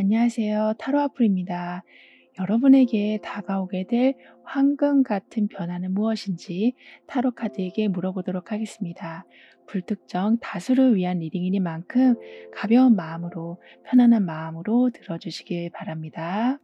안녕하세요. 타로 아플입니다. 여러분에게 다가오게 될 황금 같은 변화는 무엇인지 타로 카드에게 물어보도록 하겠습니다. 불특정 다수를 위한 리딩이니만큼 가벼운 마음으로 편안한 마음으로 들어주시길 바랍니다.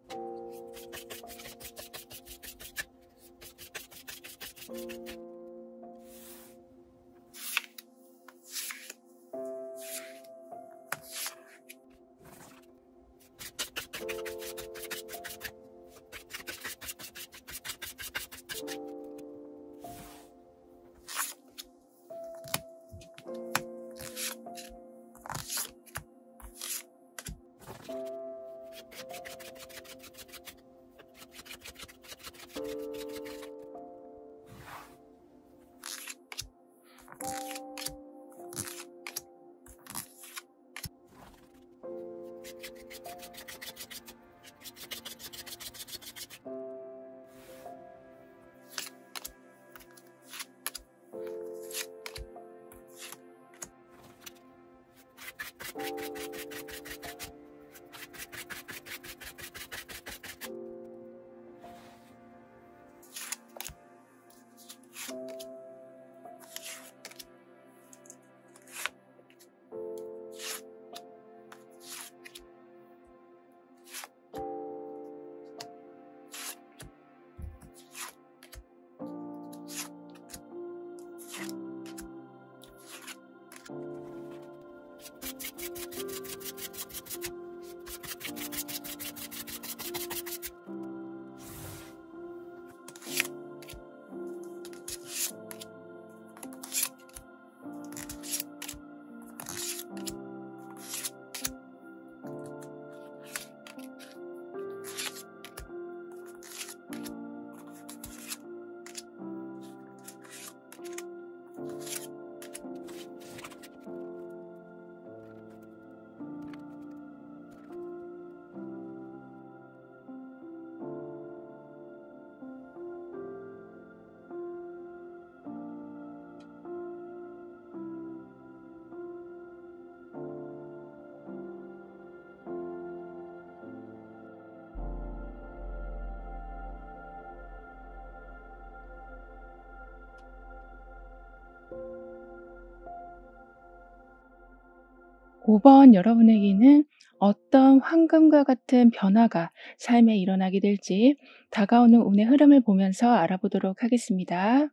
오 번 여러분에게는 어떤 황금과 같은 변화가 삶에 일어나게 될지 다가오는 운의 흐름을 보면서 알아보도록 하겠습니다.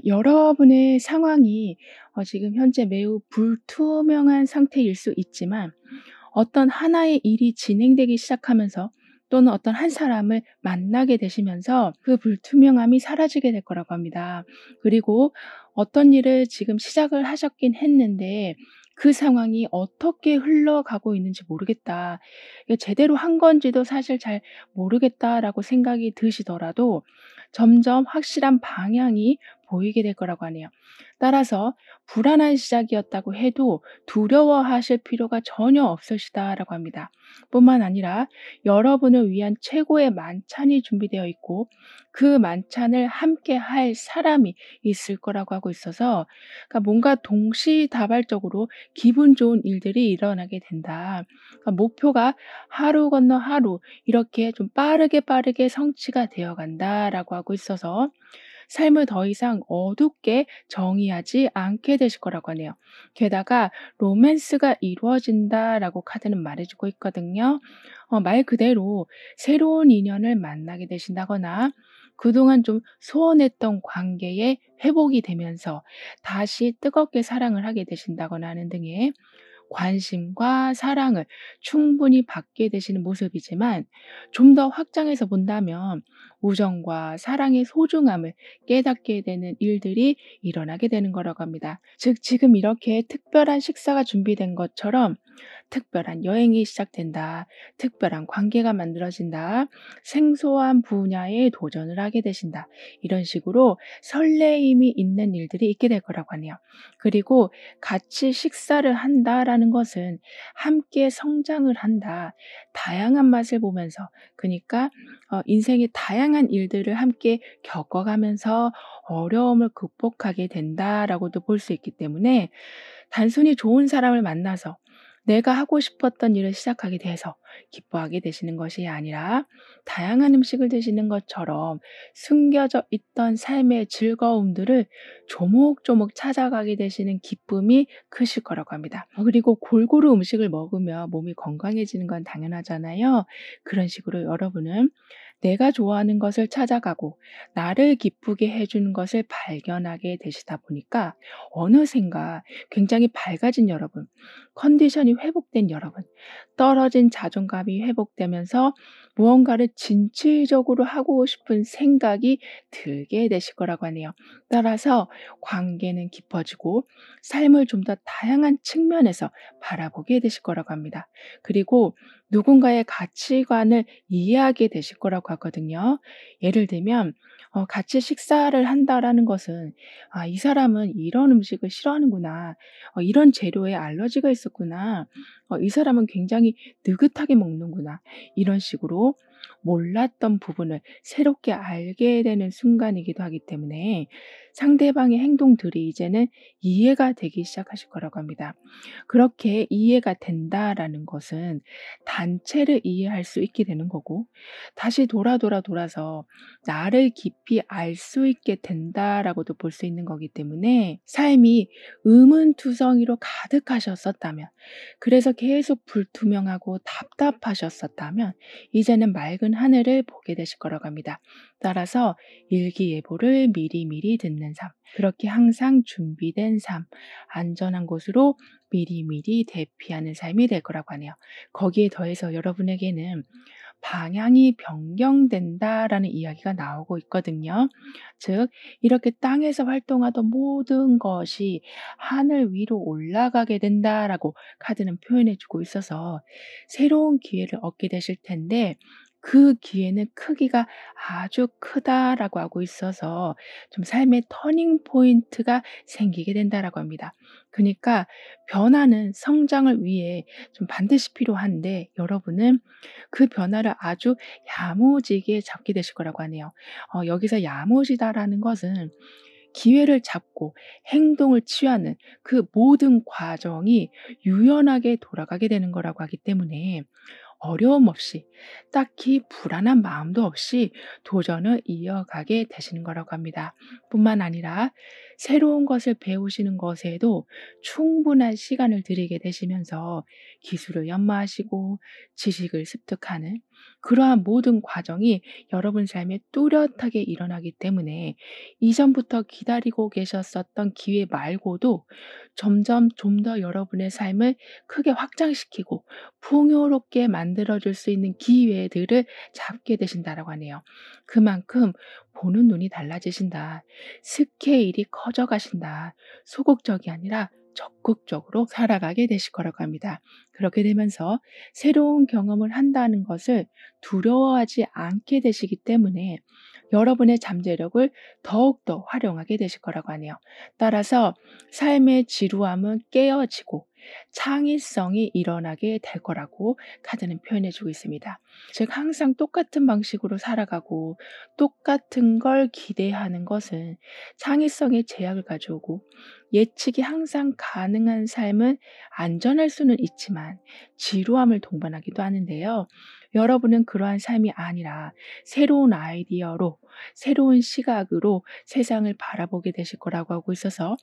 여러분의 상황이 지금 현재 매우 불투명한 상태일 수 있지만 어떤 하나의 일이 진행되기 시작하면서 또는 어떤 한 사람을 만나게 되시면서 그 불투명함이 사라지게 될 거라고 합니다. 그리고 어떤 일을 지금 시작을 하셨긴 했는데 그 상황이 어떻게 흘러가고 있는지 모르겠다. 이게 제대로 한 건지도 사실 잘 모르겠다라고 생각이 드시더라도 점점 확실한 방향이 보이게 될 거라고 하네요. 따라서 불안한 시작이었다고 해도 두려워하실 필요가 전혀 없으시다라고 합니다. 뿐만 아니라 여러분을 위한 최고의 만찬이 준비되어 있고 그 만찬을 함께 할 사람이 있을 거라고 하고 있어서 그러니까 뭔가 동시다발적으로 기분 좋은 일들이 일어나게 된다. 그러니까 목표가 하루 건너 하루 이렇게 좀 빠르게 성취가 되어 간다라고 하고 있어서 삶을 더 이상 어둡게 정의하지 않게 되실 거라고 하네요. 게다가 로맨스가 이루어진다라고 카드는 말해주고 있거든요. 말 그대로 새로운 인연을 만나게 되신다거나 그동안 좀 소원했던 관계에 회복이 되면서 다시 뜨겁게 사랑을 하게 되신다거나 하는 등의 관심과 사랑을 충분히 받게 되시는 모습이지만 좀 더 확장해서 본다면 우정과 사랑의 소중함을 깨닫게 되는 일들이 일어나게 되는 거라고 합니다. 즉, 지금 이렇게 특별한 식사가 준비된 것처럼 특별한 여행이 시작된다. 특별한 관계가 만들어진다. 생소한 분야에 도전을 하게 되신다. 이런 식으로 설레임이 있는 일들이 있게 될 거라고 하네요. 그리고 같이 식사를 한다라는 것은 함께 성장을 한다. 다양한 맛을 보면서 그러니까 인생의 다양한 일들을 함께 겪어가면서 어려움을 극복하게 된다라고도 볼 수 있기 때문에 단순히 좋은 사람을 만나서 내가 하고 싶었던 일을 시작하게 돼서 기뻐하게 되시는 것이 아니라 다양한 음식을 드시는 것처럼 숨겨져 있던 삶의 즐거움들을 조목조목 찾아가게 되시는 기쁨이 크실 거라고 합니다. 그리고 골고루 음식을 먹으면 몸이 건강해지는 건 당연하잖아요. 그런 식으로 여러분은 내가 좋아하는 것을 찾아가고 나를 기쁘게 해주는 것을 발견하게 되시다 보니까 어느샌가 굉장히 밝아진 여러분, 컨디션이 회복된 여러분, 떨어진 자존감이 회복되면서 무언가를 진취적으로 하고 싶은 생각이 들게 되실 거라고 하네요. 따라서 관계는 깊어지고 삶을 좀 더 다양한 측면에서 바라보게 되실 거라고 합니다. 그리고 누군가의 가치관을 이해하게 되실 거라고 하거든요. 예를 들면 같이 식사를 한다라는 것은 '아, 이 사람은 이런 음식을 싫어하는구나. 이런 재료에 알러지가 있었구나. 이 사람은 굉장히 느긋하게 먹는구나.' 이런 식으로 몰랐던 부분을 새롭게 알게 되는 순간이기도 하기 때문에 상대방의 행동들이 이제는 이해가 되기 시작하실 거라고 합니다. 그렇게 이해가 된다라는 것은 단체를 이해할 수 있게 되는 거고 다시 돌아서 나를 깊이 알 수 있게 된다라고도 볼 수 있는 거기 때문에 삶이 의문투성이로 가득하셨었다면 그래서 계속 불투명하고 답답하셨었다면 이제는 맑은 하늘을 보게 되실 거라고 합니다. 따라서 일기예보를 미리미리 듣는 삶, 그렇게 항상 준비된 삶, 안전한 곳으로 미리미리 대피하는 삶이 될 거라고 하네요. 거기에 더해서 여러분에게는 방향이 변경된다라는 이야기가 나오고 있거든요. 즉, 이렇게 땅에서 활동하던 모든 것이 하늘 위로 올라가게 된다라고 카드는 표현해 주고 있어서 새로운 기회를 얻게 되실 텐데 그 기회는 크기가 아주 크다라고 하고 있어서 좀 삶의 터닝 포인트가 생기게 된다라고 합니다. 그러니까 변화는 성장을 위해 좀 반드시 필요한데 여러분은 그 변화를 아주 야무지게 잡게 되실 거라고 하네요. 여기서 야무지다라는 것은 기회를 잡고 행동을 취하는 그 모든 과정이 유연하게 돌아가게 되는 거라고 하기 때문에 어려움 없이 딱히 불안한 마음도 없이 도전을 이어가게 되시는 거라고 합니다. 뿐만 아니라 새로운 것을 배우시는 것에도 충분한 시간을 들이게 되시면서 기술을 연마하시고 지식을 습득하는 그러한 모든 과정이 여러분 삶에 뚜렷하게 일어나기 때문에 이전부터 기다리고 계셨었던 기회 말고도 점점 좀 더 여러분의 삶을 크게 확장시키고 풍요롭게 만들어줄 수 있는 기회들을 잡게 되신다라고 하네요. 그만큼 보는 눈이 달라지신다. 스케일이 커져가신다. 소극적이 아니라 적극적으로 살아가게 되실 거라고 합니다. 그렇게 되면서 새로운 경험을 한다는 것을 두려워하지 않게 되시기 때문에 여러분의 잠재력을 더욱더 활용하게 되실 거라고 하네요. 따라서 삶의 지루함은 깨어지고 창의성이 일어나게 될 거라고 카드는 표현해 주고 있습니다. 즉 항상 똑같은 방식으로 살아가고 똑같은 걸 기대하는 것은 창의성에 제약을 가져오고 예측이 항상 가능한 삶은 안전할 수는 있지만 지루함을 동반하기도 하는데요. 여러분은 그러한 삶이 아니라 새로운 아이디어로 새로운 시각으로 세상을 바라보게 되실 거라고 하고 있어서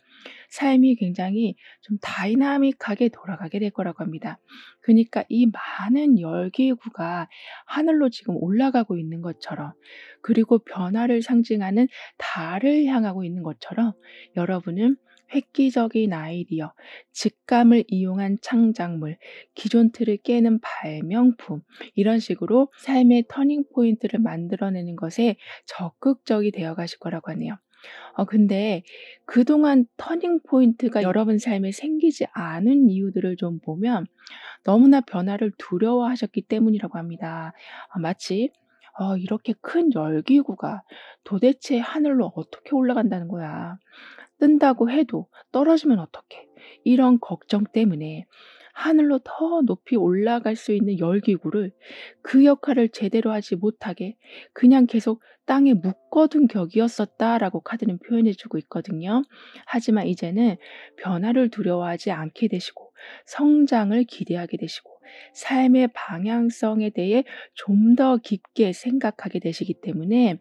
삶이 굉장히 좀 다이나믹하게 돌아가게 될 거라고 합니다. 그러니까 이 많은 열기구가 하늘로 지금 올라가고 있는 것처럼 그리고 변화를 상징하는 달을 향하고 있는 것처럼 여러분은 획기적인 아이디어, 직감을 이용한 창작물, 기존 틀을 깨는 발명품, 이런 식으로 삶의 터닝 포인트를 만들어내는 것에 적극적이 되어 가실 거라고 하네요. 근데 그동안 터닝 포인트가 여러분 삶에 생기지 않은 이유들을 좀 보면 너무나 변화를 두려워하셨기 때문이라고 합니다. 마치 이렇게 큰 열기구가 도대체 하늘로 어떻게 올라간다는 거야. 뜬다고 해도 떨어지면 어떡해. 이런 걱정 때문에 하늘로 더 높이 올라갈 수 있는 열기구를 그 역할을 제대로 하지 못하게 그냥 계속 땅에 묶어둔 격이었었다라고 카드는 표현해 주고 있거든요. 하지만 이제는 변화를 두려워하지 않게 되시고 성장을 기대하게 되시고 삶의 방향성에 대해 좀 더 깊게 생각하게 되시기 때문에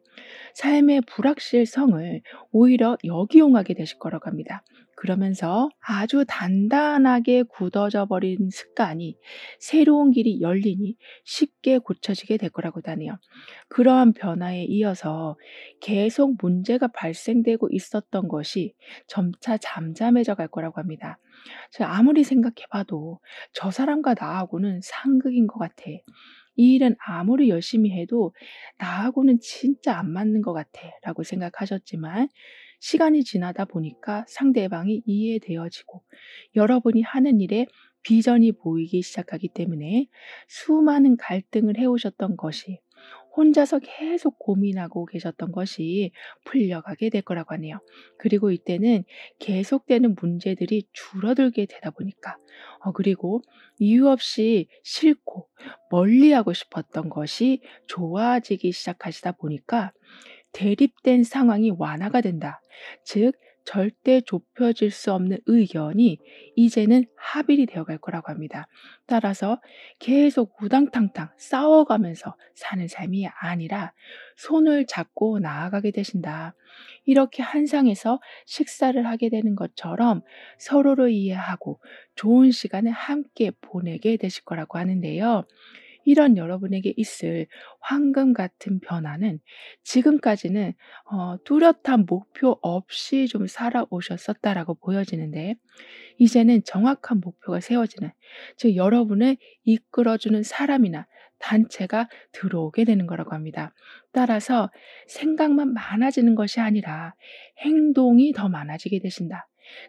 삶의 불확실성을 오히려 역이용하게 되실 거라고 합니다. 그러면서 아주 단단하게 굳어져 버린 습관이 새로운 길이 열리니 쉽게 고쳐지게 될 거라고 하네요. 그러한 변화에 이어서 계속 문제가 발생되고 있었던 것이 점차 잠잠해져 갈 거라고 합니다. 제가 아무리 생각해 봐도 '저 사람과 나하고는 상극인 것 같아. 이 일은 아무리 열심히 해도 나하고는 진짜 안 맞는 것 같아.'라고 생각하셨지만 시간이 지나다 보니까 상대방이 이해되어지고 여러분이 하는 일에 비전이 보이기 시작하기 때문에 수많은 갈등을 해오셨던 것이 혼자서 계속 고민하고 계셨던 것이 풀려가게 될 거라고 하네요. 그리고 이때는 계속되는 문제들이 줄어들게 되다 보니까 그리고 이유 없이 싫고 멀리하고 싶었던 것이 좋아지기 시작하시다 보니까 대립된 상황이 완화가 된다. 즉 절대 좁혀질 수 없는 의견이 이제는 합일이 되어 갈 거라고 합니다. 따라서 계속 우당탕탕 싸워가면서 사는 삶이 아니라 손을 잡고 나아가게 되신다. 이렇게 한상에서 식사를 하게 되는 것처럼 서로를 이해하고 좋은 시간을 함께 보내게 되실 거라고 하는데요. 이런 여러분에게 있을 황금 같은 변화는 지금까지는 뚜렷한 목표 없이 좀 살아오셨었다라고 보여지는데 이제는 정확한 목표가 세워지는, 즉 여러분을 이끌어주는 사람이나 단체가 들어오게 되는 거라고 합니다. 따라서 생각만 많아지는 것이 아니라 행동이 더 많아지게 되신다.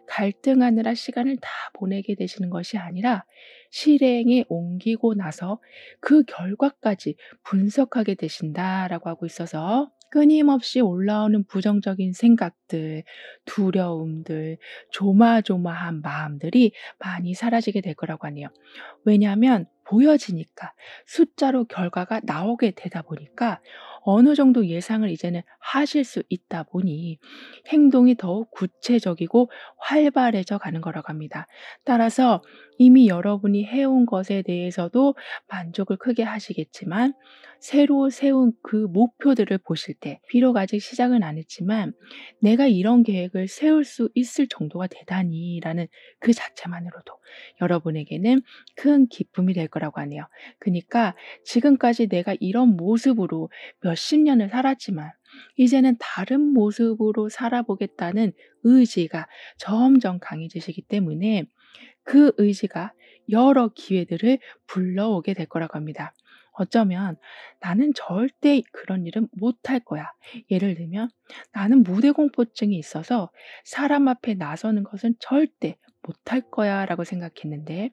갈등하느라 시간을 다 보내게 되시는 것이 아니라 실행에 옮기고 나서 그 결과까지 분석하게 되신다라고 하고 있어서 끊임없이 올라오는 부정적인 생각들, 두려움들, 조마조마한 마음들이 많이 사라지게 될 거라고 하네요. 왜냐하면 보여지니까 숫자로 결과가 나오게 되다 보니까 어느 정도 예상을 이제는 하실 수 있다 보니 행동이 더욱 구체적이고 활발해져 가는 거라고 합니다. 따라서 이미 여러분이 해온 것에 대해서도 만족을 크게 하시겠지만 새로 세운 그 목표들을 보실 때 비록 아직 시작은 안 했지만 '내가 이런 계획을 세울 수 있을 정도가 되다니.'라는 그 자체만으로도 여러분에게는 큰 기쁨이 될 거라고 하네요. 그니까 지금까지 내가 이런 모습으로 몇십 년을 살았지만 이제는 다른 모습으로 살아보겠다는 의지가 점점 강해지시기 때문에 그 의지가 여러 기회들을 불러오게 될 거라고 합니다. 어쩌면 '나는 절대 그런 일은 못할 거야.' 예를 들면 '나는 무대 공포증이 있어서 사람 앞에 나서는 것은 절대 못할 거야.'라고 생각했는데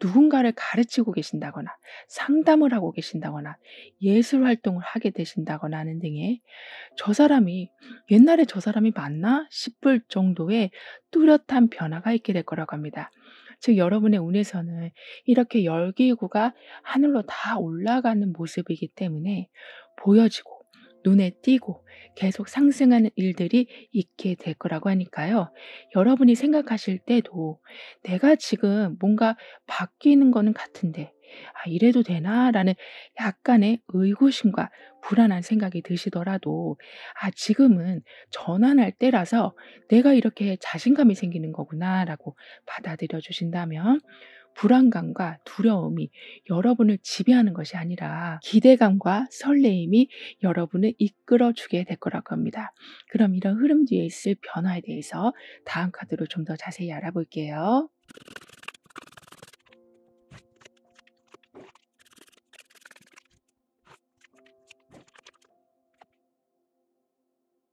누군가를 가르치고 계신다거나 상담을 하고 계신다거나 예술 활동을 하게 되신다거나 하는 등의 '저 사람이 옛날에 저 사람이 맞나?' 싶을 정도의 뚜렷한 변화가 있게 될 거라고 합니다. 즉 여러분의 운에서는 이렇게 열기구가 하늘로 다 올라가는 모습이기 때문에 보여지고 눈에 띄고 계속 상승하는 일들이 있게 될 거라고 하니까요. 여러분이 생각하실 때도 '내가 지금 뭔가 바뀌는 거는 같은데 이래도 되나?'라는 약간의 의구심과 불안한 생각이 드시더라도 '지금은 전환할 때라서 내가 이렇게 자신감이 생기는 거구나.'라고 받아들여 주신다면 불안감과 두려움이 여러분을 지배하는 것이 아니라 기대감과 설레임이 여러분을 이끌어 주게 될 거라고 합니다. 그럼 이런 흐름 뒤에 있을 변화에 대해서 다음 카드로 좀 더 자세히 알아볼게요.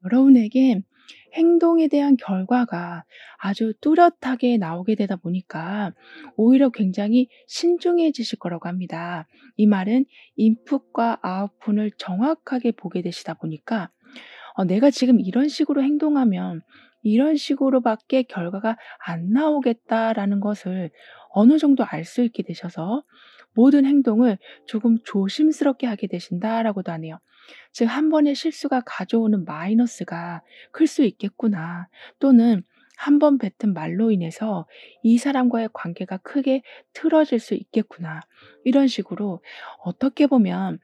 여러분에게 행동에 대한 결과가 아주 뚜렷하게 나오게 되다 보니까 오히려 굉장히 신중해지실 거라고 합니다. 이 말은 인풋과 아웃풋을 정확하게 보게 되시다 보니까 내가 지금 이런 식으로 행동하면 이런 식으로밖에 결과가 안 나오겠다라는 것을 어느 정도 알 수 있게 되셔서 모든 행동을 조금 조심스럽게 하게 되신다라고도 하네요. 즉, 한 번의 실수가 가져오는 마이너스가 클 수 있겠구나. 또는 한 번 뱉은 말로 인해서 이 사람과의 관계가 크게 틀어질 수 있겠구나. 이런 식으로 어떻게 보면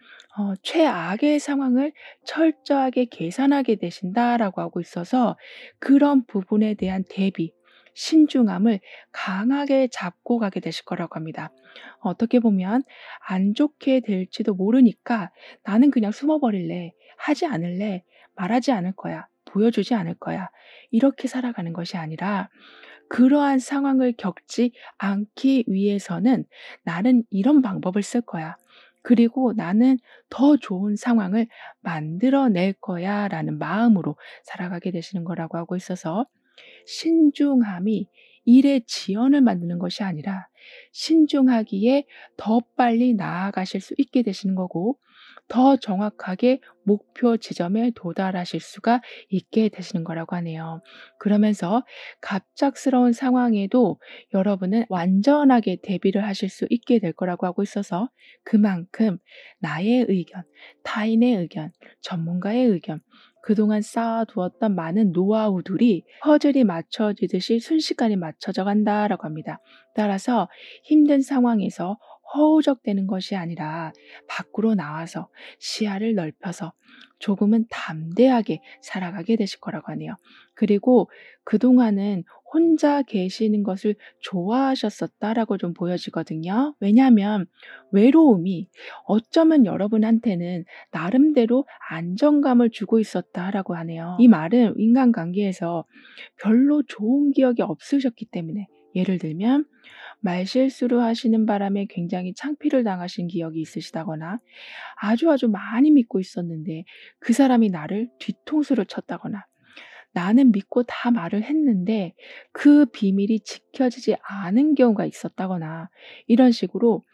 최악의 상황을 철저하게 계산하게 되신다라고 하고 있어서 그런 부분에 대한 대비, 신중함을 강하게 잡고 가게 되실 거라고 합니다. 어떻게 보면 안 좋게 될지도 모르니까 '나는 그냥 숨어 버릴래. 하지 않을래. 말하지 않을 거야. 보여주지 않을 거야.' 이렇게 살아가는 것이 아니라 그러한 상황을 겪지 않기 위해서는 '나는 이런 방법을 쓸 거야. 그리고 나는 더 좋은 상황을 만들어 낼 거야.'라는 마음으로 살아가게 되시는 거라고 하고 있어서 신중함이 일의 지연을 만드는 것이 아니라 신중하기에 더 빨리 나아가실 수 있게 되시는 거고 더 정확하게 목표 지점에 도달하실 수가 있게 되시는 거라고 하네요. 그러면서 갑작스러운 상황에도 여러분은 완전하게 대비를 하실 수 있게 될 거라고 하고 있어서 그만큼 나의 의견, 타인의 의견, 전문가의 의견, 그동안 쌓아두었던 많은 노하우들이 퍼즐이 맞춰지듯이 순식간에 맞춰져 간다라고 합니다. 따라서 힘든 상황에서 허우적대는 것이 아니라 밖으로 나와서 시야를 넓혀서 조금은 담대하게 살아가게 되실 거라고 하네요. 그리고 그동안은 혼자 계시는 것을 좋아하셨었다라고 좀 보여지거든요. 왜냐하면 외로움이 어쩌면 여러분한테는 나름대로 안정감을 주고 있었다라고 하네요. 이 말은 인간관계에서 별로 좋은 기억이 없으셨기 때문에 예를 들면 말실수를 하시는 바람에 굉장히 창피를 당하신 기억이 있으시다거나 아주 많이 믿고 있었는데 그 사람이 나를 뒤통수를 쳤다거나 나는 믿고 다 말을 했는데 그 비밀이 지켜지지 않은 경우가 있었다거나 이런 식으로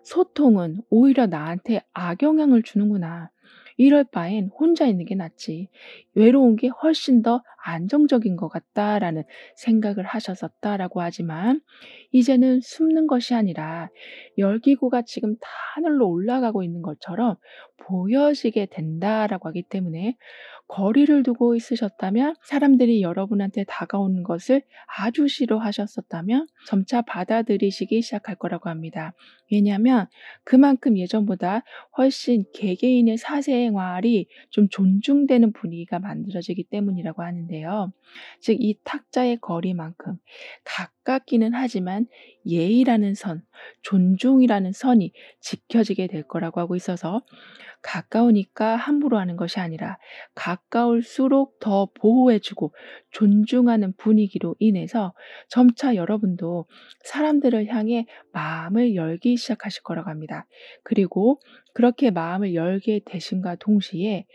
'소통은 오히려 나한테 악영향을 주는구나. 이럴 바엔 혼자 있는 게 낫지. 외로운 게 훨씬 더 안정적인 것 같다.'라는 생각을 하셨었다라고 하지만 이제는 숨는 것이 아니라 열기구가 지금 하늘로 올라가고 있는 것처럼 보여지게 된다라고 하기 때문에 거리를 두고 있으셨다면 사람들이 여러분한테 다가오는 것을 아주 싫어하셨었다면 점차 받아들이시기 시작할 거라고 합니다. 왜냐하면 그만큼 예전보다 훨씬 개개인의 사생활이 좀 존중되는 분위기가 만들어지기 때문이라고 하는데요. 즉 이 탁자의 거리만큼 가깝기는 하지만 예의라는 선, 존중이라는 선이 지켜지게 될 거라고 하고 있어서 가까우니까 함부로 하는 것이 아니라 가까울수록 더 보호해 주고 존중하는 분위기로 인해서 점차 여러분도 사람들을 향해 마음을 열기 시작하실 거라고 합니다. 그리고 그렇게 마음을 열게 되심과 동시에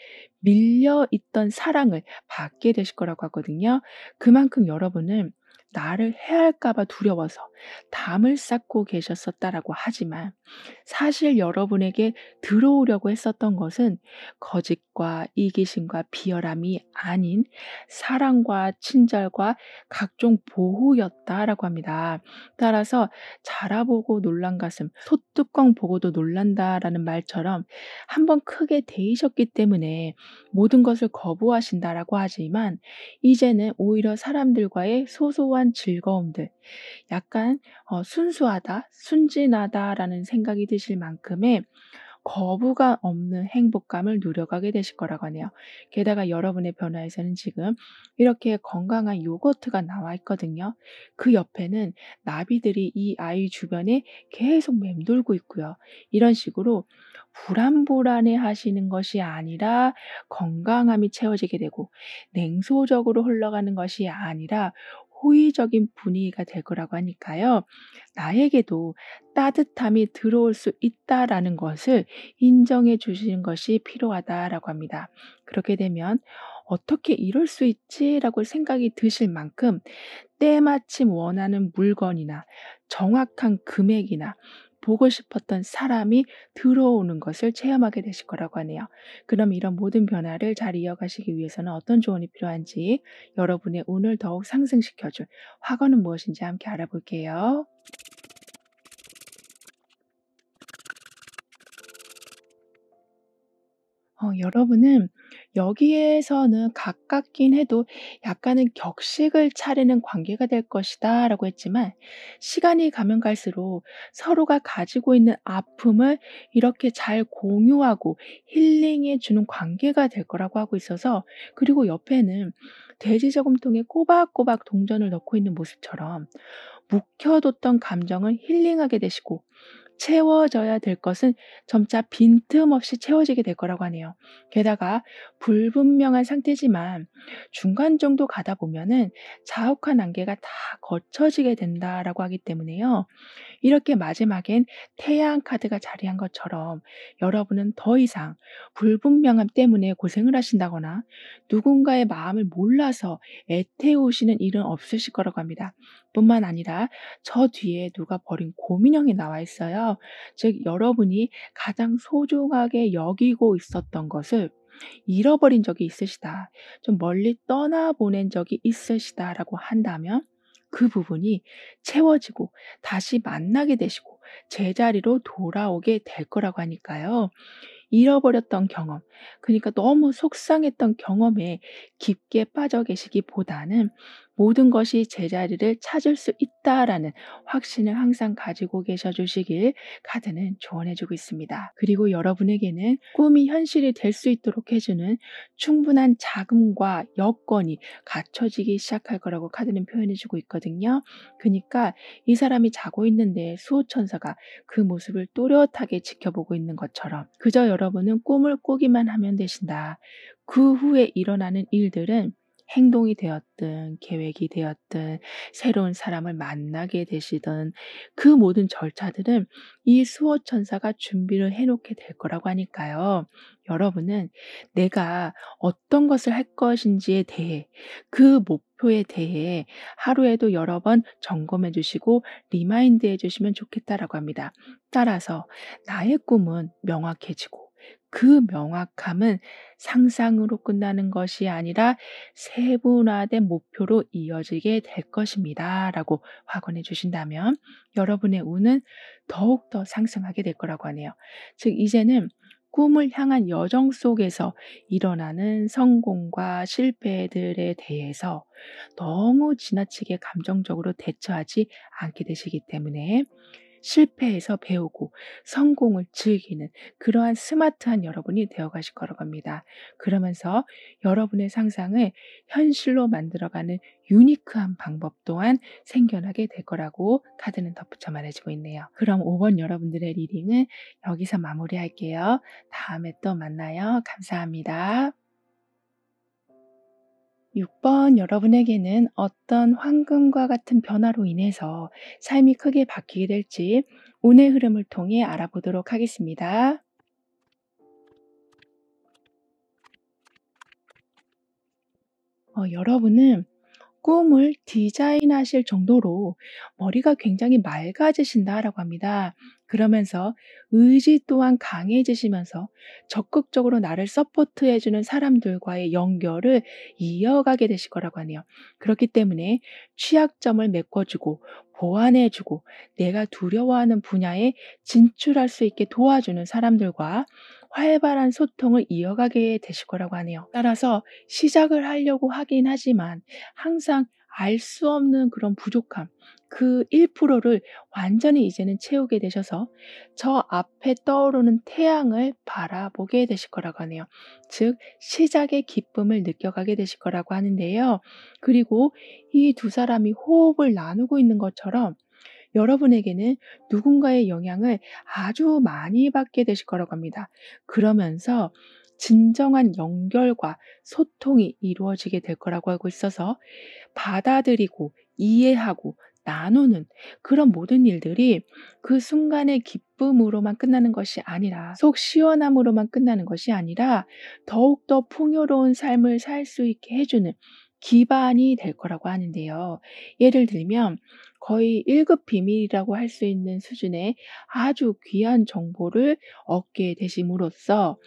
밀려 있던 사랑을 받게 되실 거라고 하거든요. 그만큼 여러분은 나를 해할까 봐 두려워서 담을 쌓고 계셨었다라고 하지만 사실 여러분에게 들어오려고 했었던 것은 거짓과 이기심과 비열함이 아닌 사랑과 친절과 각종 보호였다라고 합니다. 따라서 자라보고 놀란 가슴, 소뚜껑 보고도 놀란다라는 말처럼 한번 크게 데이셨기 때문에 모든 것을 거부하신다라고 하지만 이제는 오히려 사람들과의 소소한 즐거움들, 약간 순수하다, 순진하다라는 생각이 드실 만큼의 거부감 없는 행복감을 누려가게 되실 거라고 하네요. 게다가 여러분의 변화에서는 지금 이렇게 건강한 요거트가 나와 있거든요. 그 옆에는 나비들이 이 아이 주변에 계속 맴돌고 있고요. 이런 식으로 불안불안해 하시는 것이 아니라 건강함이 채워지게 되고, 냉소적으로 흘러가는 것이 아니라 호의적인 분위기가 될 거라고 하니까요. 나에게도 따뜻함이 들어올 수 있다라는 것을 인정해 주시는 것이 필요하다라고 합니다. 그렇게 되면 '어떻게 이럴 수 있지?'라고 생각이 드실 만큼 때마침 원하는 물건이나 정확한 금액이나 보고 싶었던 사람이 들어오는 것을 체험하게 되실 거라고 하네요. 그럼 이런 모든 변화를 잘 이어가시기 위해서는 어떤 조언이 필요한지, 여러분의 운을 더욱 상승시켜 줄 화거는 무엇인지 함께 알아볼게요. 여러분은 여기에서는 가깝긴 해도 약간은 격식을 차리는 관계가 될 것이다라고 했지만, 시간이 가면 갈수록 서로가 가지고 있는 아픔을 이렇게 잘 공유하고 힐링해 주는 관계가 될 거라고 하고 있어서, 그리고 옆에는 돼지 저금통에 꼬박꼬박 동전을 넣고 있는 모습처럼 묵혀뒀던 감정을 힐링하게 되시고, 채워져야 될 것은 점차 빈틈없이 채워지게 될 거라고 하네요. 게다가 불분명한 상태지만 중간 정도 가다 보면은 자욱한 단계가 다 거쳐지게 된다라고 하기 때문에요. 이렇게 마지막엔 태양 카드가 자리한 것처럼 여러분은 더 이상 불분명함 때문에 고생을 하신다거나 누군가의 마음을 몰라서 애태우시는 일은 없으실 거라고 합니다. 뿐만 아니라 저 뒤에 누가 버린 곰인형이 나와 있어요. 즉, 여러분이 가장 소중하게 여기고 있었던 것을 잃어버린 적이 있으시다, 좀 멀리 떠나보낸 적이 있으시다라고 한다면 그 부분이 채워지고 다시 만나게 되시고 제자리로 돌아오게 될 거라고 하니까요. 잃어버렸던 경험, 그러니까 너무 속상했던 경험에 깊게 빠져 계시기보다는 모든 것이 제자리를 찾을 수 있다라는 확신을 항상 가지고 계셔 주시길 카드는 조언해 주고 있습니다. 그리고 여러분에게는 꿈이 현실이 될 수 있도록 해주는 충분한 자금과 여건이 갖춰지기 시작할 거라고 카드는 표현해 주고 있거든요. 그러니까 이 사람이 자고 있는데 수호천사가 그 모습을 또렷하게 지켜보고 있는 것처럼 그저 여러분은 꿈을 꾸기만 하면 되신다. 그 후에 일어나는 일들은 행동이 되었든 계획이 되었든 새로운 사람을 만나게 되시든 그 모든 절차들은 이 수호천사가 준비를 해 놓게 될 거라고 하니까요. 여러분은 내가 어떤 것을 할 것인지에 대해, 그 목표에 대해 하루에도 여러 번 점검해 주시고 리마인드해 주시면 좋겠다라고 합니다. 따라서 나의 꿈은 명확해지고 그 명확함은 상상으로 끝나는 것이 아니라 세분화된 목표로 이어지게 될 것입니다라고 확언해 주신다면 여러분의 운은 더욱더 상승하게 될 거라고 하네요. 즉, 이제는 꿈을 향한 여정 속에서 일어나는 성공과 실패들에 대해서 너무 지나치게 감정적으로 대처하지 않게 되시기 때문에 실패에서 배우고 성공을 즐기는 그러한 스마트한 여러분이 되어 가실 거라고 합니다. 그러면서 여러분의 상상을 현실로 만들어가는 유니크한 방법 또한 생겨나게 될 거라고 카드는 덧붙여 말해주고 있네요. 그럼 5번 여러분들의 리딩은 여기서 마무리할게요. 다음에 또 만나요. 감사합니다. 6번 여러분에게는 어떤 황금과 같은 변화로 인해서 삶이 크게 바뀌게 될지 운의 흐름을 통해 알아보도록 하겠습니다. 여러분은 꿈을 디자인하실 정도로 머리가 굉장히 맑아지신다라고 합니다. 그러면서 의지 또한 강해지시면서 적극적으로 나를 서포트해주는 사람들과의 연결을 이어가게 되실 거라고 하네요. 그렇기 때문에 취약점을 메꿔주고 보완해주고 내가 두려워하는 분야에 진출할 수 있게 도와주는 사람들과 활발한 소통을 이어가게 되실 거라고 하네요. 따라서 시작을 하려고 하긴 하지만 항상 알 수 없는 그런 부족함, 그 1%를 완전히 이제는 채우게 되셔서 저 앞에 떠오르는 태양을 바라보게 되실 거라고 하네요. 즉 시작의 기쁨을 느껴가게 되실 거라고 하는데요. 그리고 이 두 사람이 호흡을 나누고 있는 것처럼 여러분에게는 누군가의 영향을 아주 많이 받게 되실 거라고 합니다. 그러면서 진정한 연결과 소통이 이루어지게 될 거라고 알고 있어서 받아들이고 이해하고 나누는 그런 모든 일들이 그 순간의 기쁨으로만 끝나는 것이 아니라 속 시원함으로만 끝나는 것이 아니라 더욱더 풍요로운 삶을 살 수 있게 해주는 기반이 될 거라고 하는데요. 예를 들면 거의 1급 비밀이라고 할 수 있는 수준의 아주 귀한 정보를 얻게 되심으로써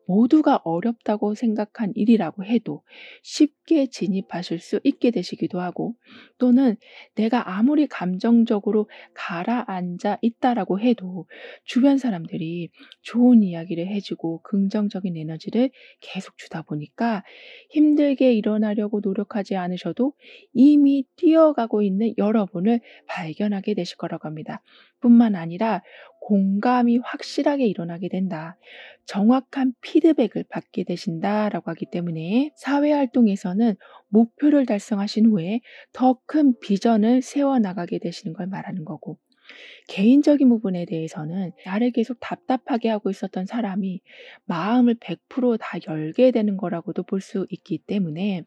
모두가 어렵다고 생각한 일이라고 해도 쉽게 진입하실 수 있게 되시기도 하고, 또는 내가 아무리 감정적으로 가라앉아 있다라고 해도 주변 사람들이 좋은 이야기를 해주고 긍정적인 에너지를 계속 주다 보니까 힘들게 일어나려고 노력하지 않으셔도 이미 뛰어가고 있는 여러분을 발견하게 되실 거라고 합니다. 뿐만 아니라 공감이 확실하게 일어나게 된다. 정확한 피드백을 받게 되신다라고 하기 때문에 사회 활동에서는 목표를 달성하신 후에 더 큰 비전을 세워 나가게 되시는 걸 말하는 거고, 개인적인 부분에 대해서는 나를 계속 답답하게 하고 있었던 사람이 마음을 100%다 열게 되는 거라고도 볼 수 있기 때문에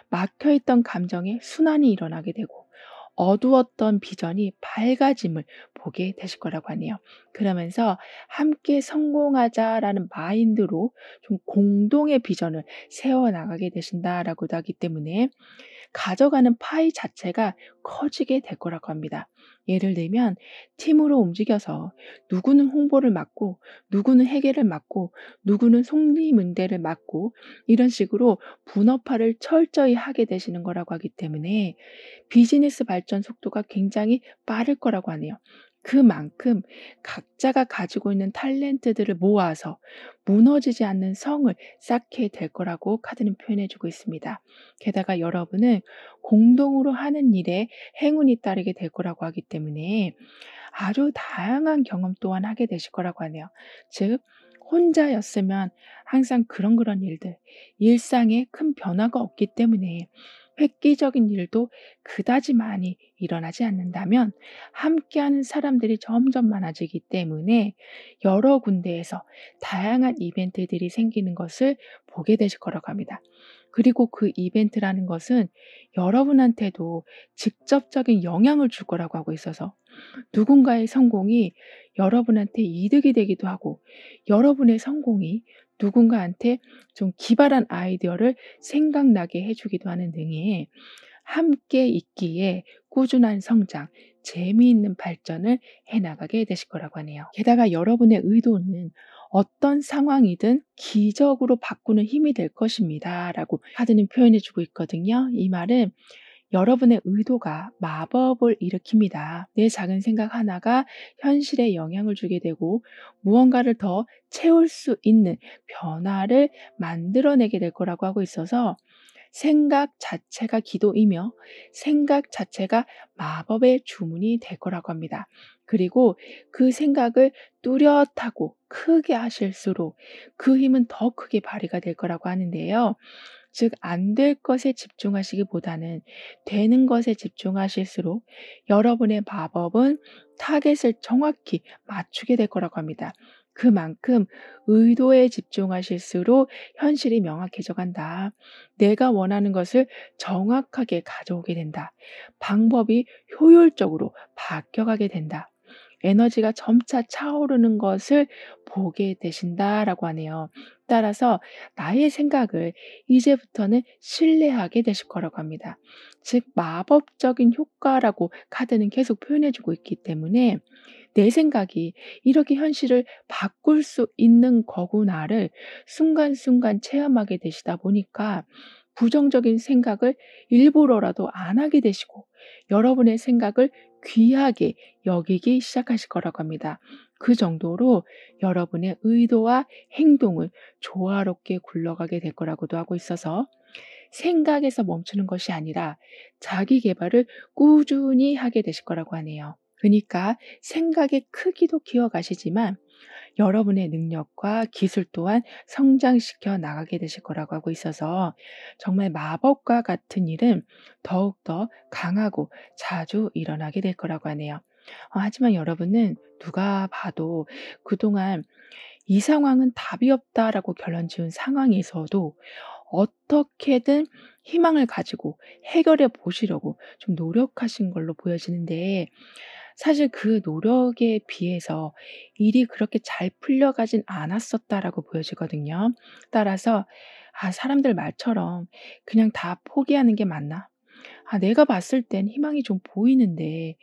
막혀 있던 감정의 순환이 일어나게 되고 어두웠던 비전이 밝아짐을 보게 되실 거라고 하네요. 그러면서 함께 성공하자라는 마인드로 좀 공동의 비전을 세워 나가게 되신다라고도 하기 때문에 가져가는 파이 자체가 커지게 될 거라고 합니다. 예를 들면 팀으로 움직여서 누구는 홍보를 맡고 누구는 회계를 맡고 누구는 속리문대를 맡고 이런 식으로 분업화를 철저히 하게 되시는 거라고 하기 때문에 비즈니스 발전 속도가 굉장히 빠를 거라고 하네요. 그만큼 각자가 가지고 있는 탤런트들을 모아서 무너지지 않는 성을 쌓게 될 거라고 카드는 표현해 주고 있습니다. 게다가 여러분은 공동으로 하는 일에 행운이 따르게 될 거라고 하기 때문에 아주 다양한 경험 또한 하게 되실 거라고 하네요. 즉 혼자였으면 항상 그런 일들, 일상에 큰 변화가 없기 때문에 획기적인 일도 그다지 많이 일어나지 않는다면 함께하는 사람들이 점점 많아지기 때문에 여러 군데에서 다양한 이벤트들이 생기는 것을 보게 되실 거라고 합니다. 그리고 그 이벤트라는 것은 여러분한테도 직접적인 영향을 줄 거라고 하고 있어서 누군가의 성공이 여러분한테 이득이 되기도 하고 여러분의 성공이 누군가한테 좀 기발한 아이디어를 생각나게 해주기도 하는 등의 함께 있기에 꾸준한 성장, 재미있는 발전을 해나가게 되실 거라고 하네요. 게다가 여러분의 의도는 어떤 상황이든 기적으로 바꾸는 힘이 될 것입니다. 라고 카드는 표현해 주고 있거든요. 이 말은 여러분의 의도가 마법을 일으킵니다. 내 작은 생각 하나가 현실에 영향을 주게 되고 무언가를 더 채울 수 있는 변화를 만들어내게 될 거라고 하고 있어서 생각 자체가 기도이며 생각 자체가 마법의 주문이 될 거라고 합니다. 그리고 그 생각을 뚜렷하고 크게 하실수록 그 힘은 더 크게 발휘가 될 거라고 하는데요. 즉, 안 될 것에 집중하시기보다는 되는 것에 집중하실수록 여러분의 마법은 타겟을 정확히 맞추게 될 거라고 합니다. 그만큼 의도에 집중하실수록 현실이 명확해져 간다. 내가 원하는 것을 정확하게 가져오게 된다. 방법이 효율적으로 바뀌어가게 된다. 에너지가 점차 차오르는 것을 보게 되신다라고 하네요. 따라서 나의 생각을 이제부터는 신뢰하게 되실 거라고 합니다. 즉 마법적인 효과라고 카드는 계속 표현해 주고 있기 때문에 내 생각이 이렇게 현실을 바꿀 수 있는 거구나를 순간순간 체험하게 되시다 보니까 부정적인 생각을 일부러라도 안 하게 되시고 여러분의 생각을 귀하게 여기기 시작하실 거라고 합니다. 그 정도로 여러분의 의도와 행동을 조화롭게 굴러가게 될 거라고도 하고 있어서 생각에서 멈추는 것이 아니라 자기 계발을 꾸준히 하게 되실 거라고 하네요. 그러니까 생각의 크기도 키워가시지만 여러분의 능력과 기술 또한 성장시켜 나가게 되실 거라고 하고 있어서 정말 마법과 같은 일은 더욱더 강하고 자주 일어나게 될 거라고 하네요. 하지만 여러분은 누가 봐도 그동안 '이 상황은 답이 없다.'라고 결론 지은 상황에서도 어떻게든 희망을 가지고 해결해 보시려고 좀 노력하신 걸로 보여지는데, 사실 그 노력에 비해서 일이 그렇게 잘 풀려가진 않았었다라고 보여지거든요. 따라서 사람들 말처럼 '그냥 다 포기하는 게 맞나? 내가 봤을 땐 희망이 좀 보이는데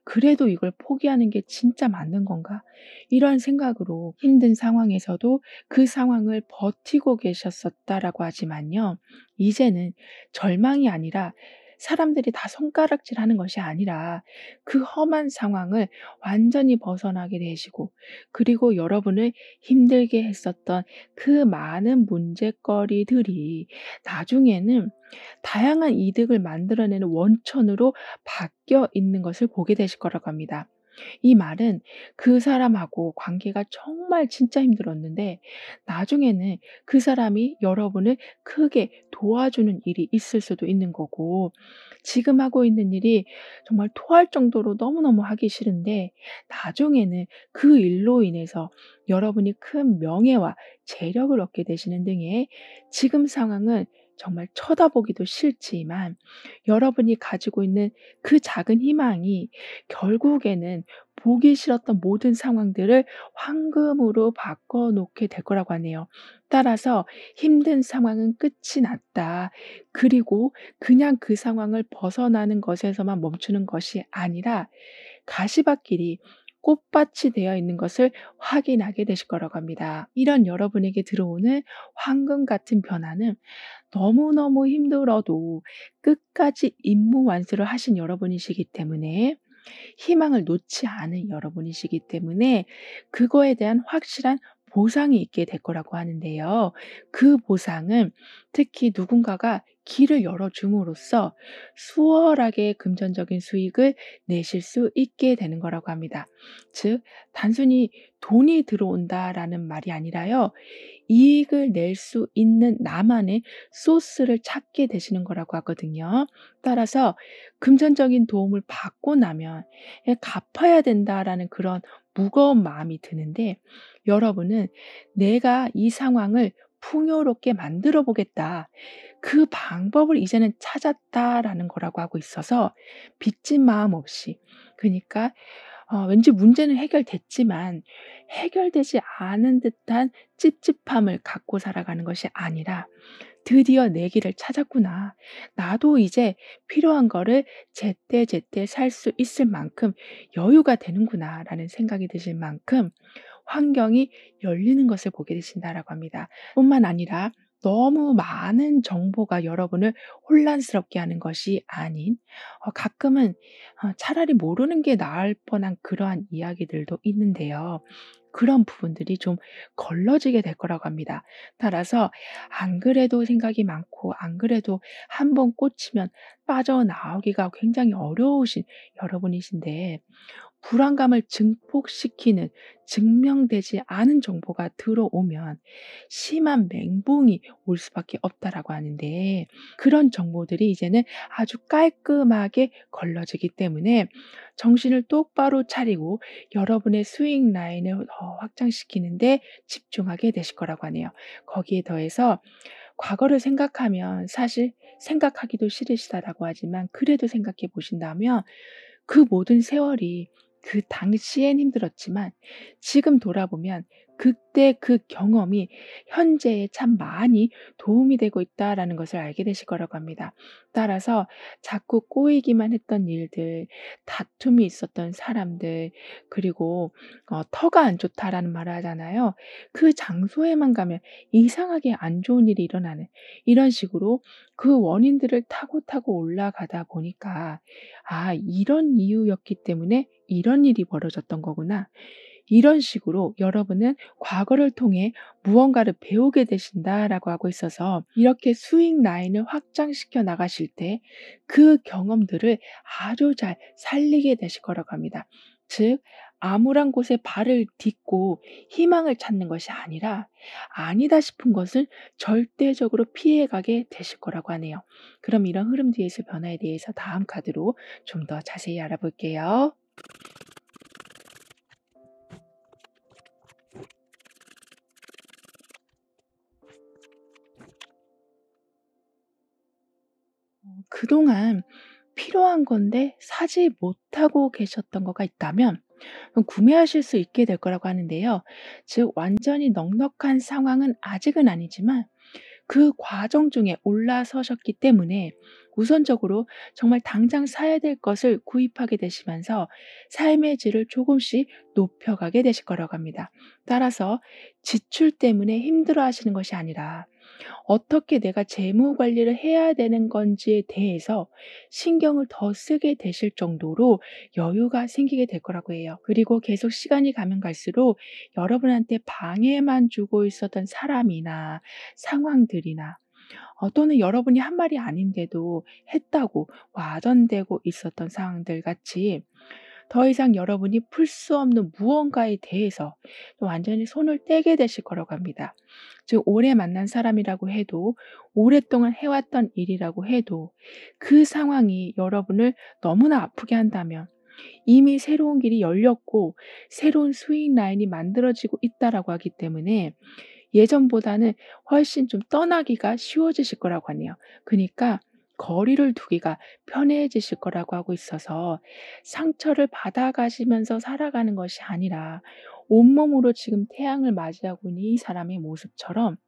그래도 이걸 포기하는 게 진짜 맞는 건가?' 이런 생각으로 힘든 상황에서도 그 상황을 버티고 계셨었다라고 하지만요. 이제는 절망이 아니라, 사람들이 다 손가락질하는 것이 아니라 그 험한 상황을 완전히 벗어나게 되시고, 그리고 여러분을 힘들게 했었던 그 많은 문제거리들이 나중에는 다양한 이득을 만들어내는 원천으로 바뀌어 있는 것을 보게 되실 거라고 합니다. 이 말은 그 사람하고 관계가 정말 진짜 힘들었는데 나중에는 그 사람이 여러분을 크게 도와주는 일이 있을 수도 있는 거고, 지금 하고 있는 일이 정말 토할 정도로 너무너무 하기 싫은데 나중에는 그 일로 인해서 여러분이 큰 명예와 재력을 얻게 되시는 등의, 지금 상황은 정말 쳐다보기도 싫지만 여러분이 가지고 있는 그 작은 희망이 결국에는 보기 싫었던 모든 상황들을 황금으로 바꿔 놓게 될 거라고 하네요. 따라서 '힘든 상황은 끝이 났다.' 그리고 그냥 그 상황을 벗어나는 것에서만 멈추는 것이 아니라 가시밭길이 꽃밭이 되어 있는 것을 확인하게 되실 거라고 합니다. 이런 여러분에게 들어오는 황금 같은 변화는 너무너무 힘들어도 끝까지 임무 완수를 하신 여러분이시기 때문에, 희망을 놓지 않은 여러분이시기 때문에 그거에 대한 확실한 보상이 있게 될 거라고 하는데요. 그 보상은 특히 누군가가 길을 열어 줌으로써 수월하게 금전적인 수익을 내실 수 있게 되는 거라고 합니다. 즉 단순히 돈이 들어온다라는 말이 아니라요. 이익을 낼 수 있는 나만의 소스를 찾게 되시는 거라고 하거든요. 따라서 금전적인 도움을 받고 나면 갚아야 된다라는 그런 무거운 마음이 드는데, 여러분은 '내가 이 상황을 풍요롭게 만들어 보겠다. 그 방법을 이제는 찾았다.'라는 거라고 하고 있어서 빚진 마음 없이, 그니까 왠지 문제는 해결됐지만 해결되지 않은 듯한 찝찝함을 갖고 살아가는 것이 아니라 '드디어 내 길을 찾았구나. 나도 이제 필요한 거를 제때제때 살 수 있을 만큼 여유가 되는구나.'라는 생각이 드실 만큼 환경이 열리는 것을 보게 되신다라고 합니다. 뿐만 아니라 너무 많은 정보가 여러분을 혼란스럽게 하는 것이 아닌, 가끔은 차라리 모르는 게 나을 뻔한 그러한 이야기들도 있는데요. 그런 부분들이 좀 걸러지게 될 거라고 합니다. 따라서 안 그래도 생각이 많고 안 그래도 한번 꽂히면 빠져나오기가 굉장히 어려우신 여러분이신데, 불안감을 증폭시키는 증명되지 않은 정보가 들어오면 심한 멘붕이 올 수밖에 없다라고 하는데, 그런 정보들이 이제는 아주 깔끔하게 걸러지기 때문에 정신을 똑바로 차리고 여러분의 수익 라인을 더 확장시키는 데 집중하게 되실 거라고 하네요. 거기에 더해서 과거를 생각하면 사실 생각하기도 싫으시다라고 하지만 그래도 생각해 보신다면 그 모든 세월이 그 당시엔 힘들었지만 지금 돌아보면 그때 그 경험이 현재에 참 많이 도움이 되고 있다라는 것을 알게 되실 거라고 합니다. 따라서 자꾸 꼬이기만 했던 일들, 다툼이 있었던 사람들, 그리고 터가 안 좋다라는 말을 하잖아요. 그 장소에만 가면 이상하게 안 좋은 일이 일어나는, 이런 식으로 그 원인들을 타고 올라가다 보니까 '아 이런 이유였기 때문에 이런 일이 벌어졌던 거구나. 이런 식으로 여러분은 과거를 통해 무언가를 배우게 되신다라고 하고 있어서 이렇게 스윙 라인을 확장시켜 나가실 때 그 경험들을 아주 잘 살리게 되실 거라고 합니다. 즉, 암울한 곳에 발을 딛고 희망을 찾는 것이 아니라 아니다 싶은 것을 절대적으로 피해가게 되실 거라고 하네요. 그럼 이런 흐름 뒤에서 변화에 대해서 다음 카드로 좀 더 자세히 알아볼게요. 그동안 필요한 건데 사지 못하고 계셨던 거가 있다면 구매하실 수 있게 될 거라고 하는데요. 즉, 완전히 넉넉한 상황은 아직은 아니지만 그 과정 중에 올라서셨기 때문에 우선적으로 정말 당장 사야 될 것을 구입하게 되시면서 삶의 질을 조금씩 높여가게 되실 거라고 합니다. 따라서 지출 때문에 힘들어 하시는 것이 아니라 어떻게 내가 재무 관리를 해야 되는 건지에 대해서 신경을 더 쓰게 되실 정도로 여유가 생기게 될 거라고 해요. 그리고 계속 시간이 가면 갈수록 여러분한테 방해만 주고 있었던 사람이나 상황들이나 또는 여러분이 한 말이 아닌데도 했다고 와전되고 있었던 상황들 같이 더 이상 여러분이 풀 수 없는 무언가에 대해서 완전히 손을 떼게 되실 거라고 합니다. 즉, 오래 만난 사람이라고 해도 오랫동안 해왔던 일이라고 해도 그 상황이 여러분을 너무나 아프게 한다면 이미 새로운 길이 열렸고 새로운 스윙 라인이 만들어지고 있다라고 하기 때문에 예전보다는 훨씬 좀 떠나기가 쉬워지실 거라고 하네요. 그니까 거리를 두기가 편해지실 거라고 하고 있어서 상처를 받아가시면서 살아가는 것이 아니라 온몸으로 지금 태양을 맞이하고 있는 이 사람의 모습처럼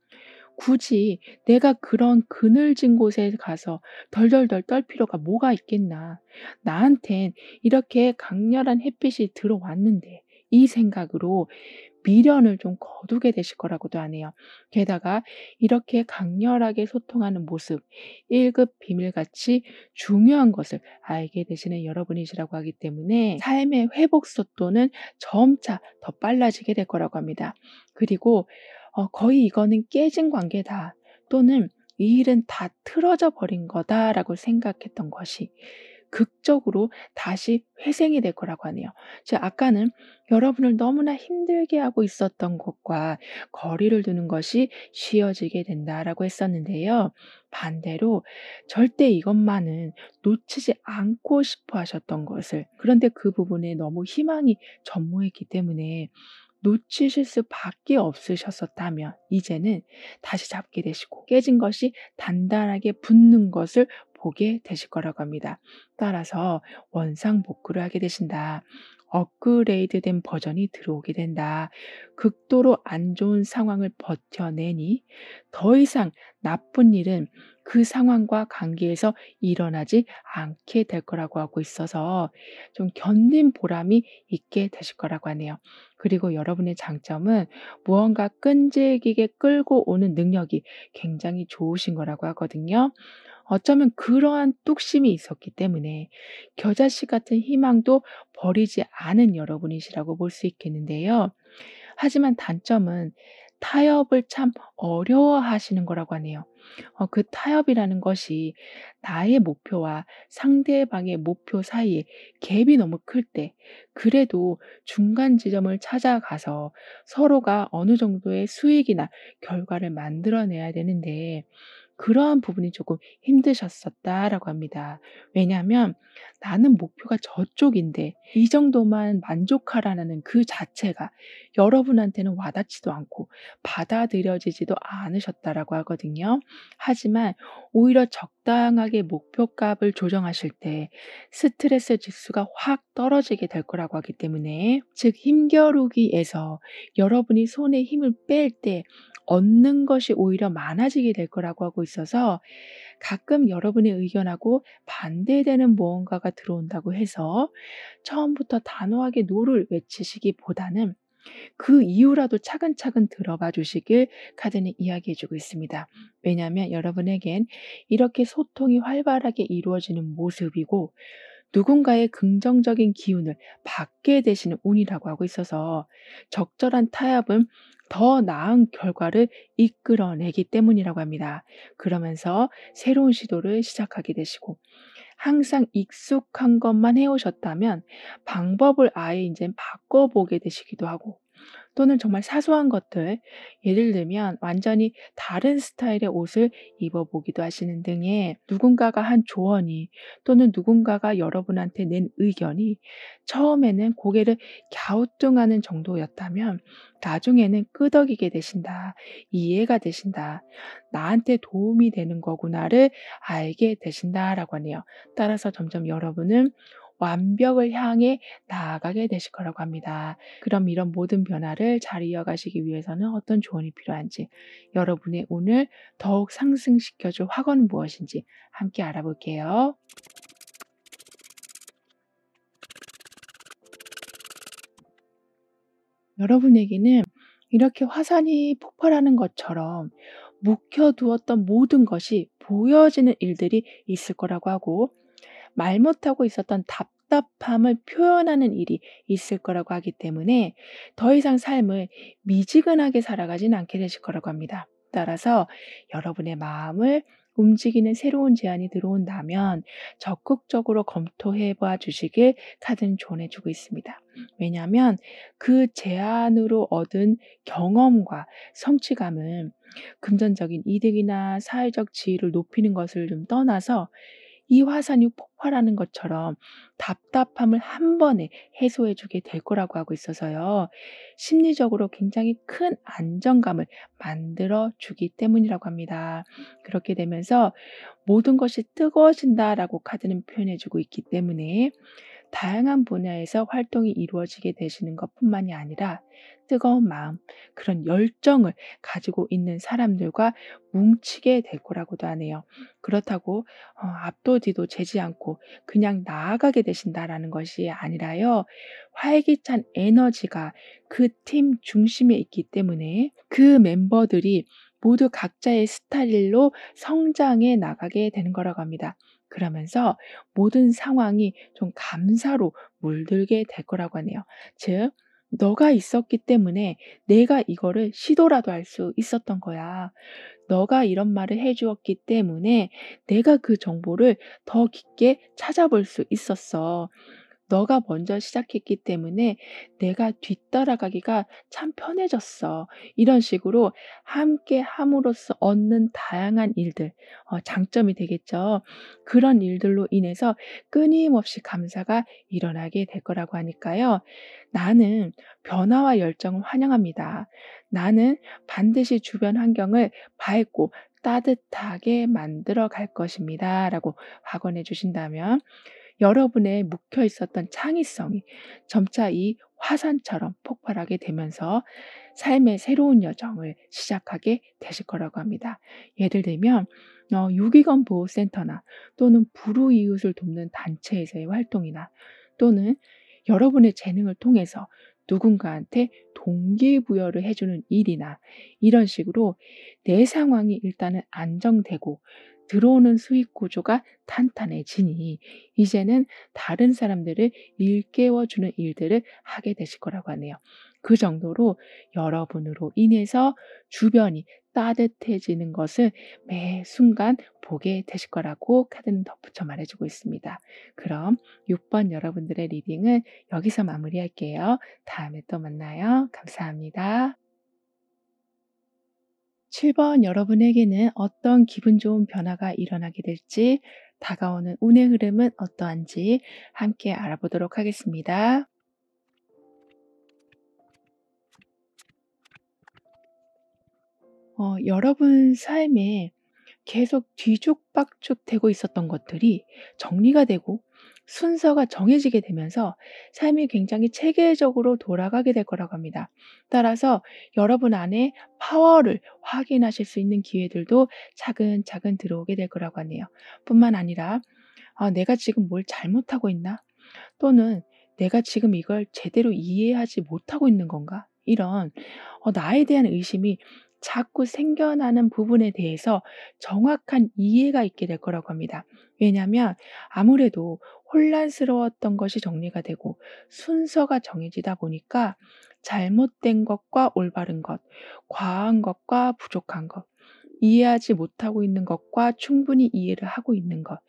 굳이 내가 그런 그늘진 곳에 가서 덜덜덜 떨 필요가 뭐가 있겠나. 나한텐 이렇게 강렬한 햇빛이 들어왔는데 이 생각으로 미련을 좀 거두게 되실 거라고도 하네요. 게다가 이렇게 강렬하게 소통하는 모습, 1급 비밀같이 중요한 것을 알게 되시는 여러분이시라고 하기 때문에 삶의 회복 속도는 점차 더 빨라지게 될 거라고 합니다. 그리고 거의 이거는 깨진 관계다 또는 이 일은 다 틀어져 버린 거다라고 생각했던 것이 극적으로 다시 회생이 될 거라고 하네요. 즉, 아까는 여러분을 너무나 힘들게 하고 있었던 것과 거리를 두는 것이 쉬워지게 된다라고 했었는데요. 반대로 절대 이것만은 놓치지 않고 싶어 하셨던 것을, 그런데 그 부분에 너무 희망이 전무했기 때문에 놓치실 수밖에 없으셨었다면 이제는 다시 잡게 되시고 깨진 것이 단단하게 붙는 것을 보게 되실 거라고 합니다. 따라서 원상복구를 하게 되신다. 업그레이드된 버전이 들어오게 된다. 극도로 안 좋은 상황을 버텨내니 더 이상 나쁜 일은 그 상황과 관계에서 일어나지 않게 될 거라고 하고 있어서 좀 견딘 보람이 있게 되실 거라고 하네요. 그리고 여러분의 장점은 무언가 끈질기게 끌고 오는 능력이 굉장히 좋으신 거라고 하거든요. 어쩌면 그러한 뚝심이 있었기 때문에 겨자씨 같은 희망도 버리지 않은 여러분이시라고 볼 수 있겠는데요. 하지만 단점은 타협을 참 어려워하시는 거라고 하네요. 그 타협이라는 것이 나의 목표와 상대방의 목표 사이에 갭이 너무 클 때, 그래도 중간 지점을 찾아가서 서로가 어느 정도의 수익이나 결과를 만들어내야 되는데 그러한 부분이 조금 힘드셨었다라고 합니다. 왜냐하면 나는 목표가 저쪽인데 이 정도만 만족하라는 그 자체가 여러분한테는 와닿지도 않고 받아들여지지도 않으셨다라고 하거든요. 하지만 오히려 적당하게 목표값을 조정하실 때 스트레스 지수가 확 떨어지게 될 거라고 하기 때문에, 즉 힘겨루기에서 여러분이 손에 힘을 뺄 때 얻는 것이 오히려 많아지게 될 거라고 하고 있어서 가끔 여러분의 의견하고 반대되는 무언가가 들어온다고 해서 처음부터 단호하게 노를 외치시기보다는 그 이유라도 차근차근 들어봐 주시길 카드는 이야기해 주고 있습니다. 왜냐하면 여러분에겐 이렇게 소통이 활발하게 이루어지는 모습이고 누군가의 긍정적인 기운을 받게 되시는 운이라고 하고 있어서 적절한 타협은 더 나은 결과를 이끌어내기 때문이라고 합니다. 그러면서 새로운 시도를 시작하게 되시고 항상 익숙한 것만 해오셨다면 방법을 아예 이제 바꿔보게 되시기도 하고 또는 정말 사소한 것들, 예를 들면 완전히 다른 스타일의 옷을 입어보기도 하시는 등의 누군가가 한 조언이 또는 누군가가 여러분한테 낸 의견이 처음에는 고개를 갸우뚱하는 정도였다면 나중에는 끄덕이게 되신다. 이해가 되신다. 나한테 도움이 되는 거구나를 알게 되신다라고 하네요. 따라서 점점 여러분은 완벽을 향해 나아가게 되실 거라고 합니다. 그럼 이런 모든 변화를 잘 이어가시기 위해서는 어떤 조언이 필요한지, 여러분의 운을 더욱 상승시켜줄 학원은 무엇인지 함께 알아볼게요. 여러분에게는 이렇게 화산이 폭발하는 것처럼 묵혀두었던 모든 것이 보여지는 일들이 있을 거라고 하고 말 못하고 있었던 답답함을 표현하는 일이 있을 거라고 하기 때문에 더 이상 삶을 미지근하게 살아가진 않게 되실 거라고 합니다. 따라서 여러분의 마음을 움직이는 새로운 제안이 들어온다면 적극적으로 검토해 봐 주시길 카드는 조언해 주고 있습니다. 왜냐하면 그 제안으로 얻은 경험과 성취감은 금전적인 이득이나 사회적 지위를 높이는 것을 좀 떠나서 이 화산이 폭발하는 것처럼 답답함을 한 번에 해소해 주게 될 거라고 하고 있어서요. 심리적으로 굉장히 큰 안정감을 만들어 주기 때문이라고 합니다. 그렇게 되면서 모든 것이 뜨거워진다라고 카드는 표현해 주고 있기 때문에 다양한 분야에서 활동이 이루어지게 되시는 것뿐만이 아니라 뜨거운 마음, 그런 열정을 가지고 있는 사람들과 뭉치게 될 거라고도 하네요. 그렇다고 앞도 뒤도 재지 않고 그냥 나아가게 되신다라는 것이 아니라요. 활기찬 에너지가 그 팀 중심에 있기 때문에 그 멤버들이 모두 각자의 스타일로 성장해 나가게 되는 거라고 합니다. 그러면서 모든 상황이 좀 감사로 물들게 될 거라고 하네요. 즉, 너가 있었기 때문에 내가 이거를 시도라도 할 수 있었던 거야. 너가 이런 말을 해 주었기 때문에 내가 그 정보를 더 깊게 찾아볼 수 있었어. 너가 먼저 시작했기 때문에 내가 뒤따라가기가 참 편해졌어. 이런 식으로 함께 함으로써 얻는 다양한 일들, 장점이 되겠죠. 그런 일들로 인해서 끊임없이 감사가 일어나게 될 거라고 하니까요. 나는 변화와 열정을 환영합니다. 나는 반드시 주변 환경을 밝고 따뜻하게 만들어 갈 것입니다. 라고 확언해 주신다면 여러분의 묵혀 있었던 창의성이 점차 이 화산처럼 폭발하게 되면서 삶의 새로운 여정을 시작하게 되실 거라고 합니다. 예를 들면 유기견 보호센터나 또는 불우이웃을 돕는 단체에서의 활동이나 또는 여러분의 재능을 통해서 누군가한테 동기부여를 해주는 일이나 이런 식으로 내 상황이 일단은 안정되고 들어오는 수익 구조가 탄탄해지니 이제는 다른 사람들을 일깨워주는 일들을 하게 되실 거라고 하네요. 그 정도로 여러분으로 인해서 주변이 따뜻해지는 것을 매 순간 보게 되실 거라고 카드는 덧붙여 말해주고 있습니다. 그럼 6번 여러분들의 리딩은 여기서 마무리할게요. 다음에 또 만나요. 감사합니다. 7번 여러분에게는 어떤 기분 좋은 변화가 일어나게 될지, 다가오는 운의 흐름은 어떠한지 함께 알아보도록 하겠습니다. 여러분 삶에 계속 뒤죽박죽 되고 있었던 것들이 정리가 되고 순서가 정해지게 되면서 삶이 굉장히 체계적으로 돌아가게 될 거라고 합니다. 따라서 여러분 안에 파워를 확인하실 수 있는 기회들도 차근차근 들어오게 될 거라고 하네요. 뿐만 아니라 내가 지금 뭘 잘못하고 있나? 또는 내가 지금 이걸 제대로 이해하지 못하고 있는 건가? 이런 나에 대한 의심이 자꾸 생겨나는 부분에 대해서 정확한 이해가 있게 될 거라고 합니다. 왜냐하면 아무래도 혼란스러웠던 것이 정리가 되고 순서가 정해지다 보니까 잘못된 것과 올바른 것, 과한 것과 부족한 것, 이해하지 못하고 있는 것과 충분히 이해를 하고 있는 것,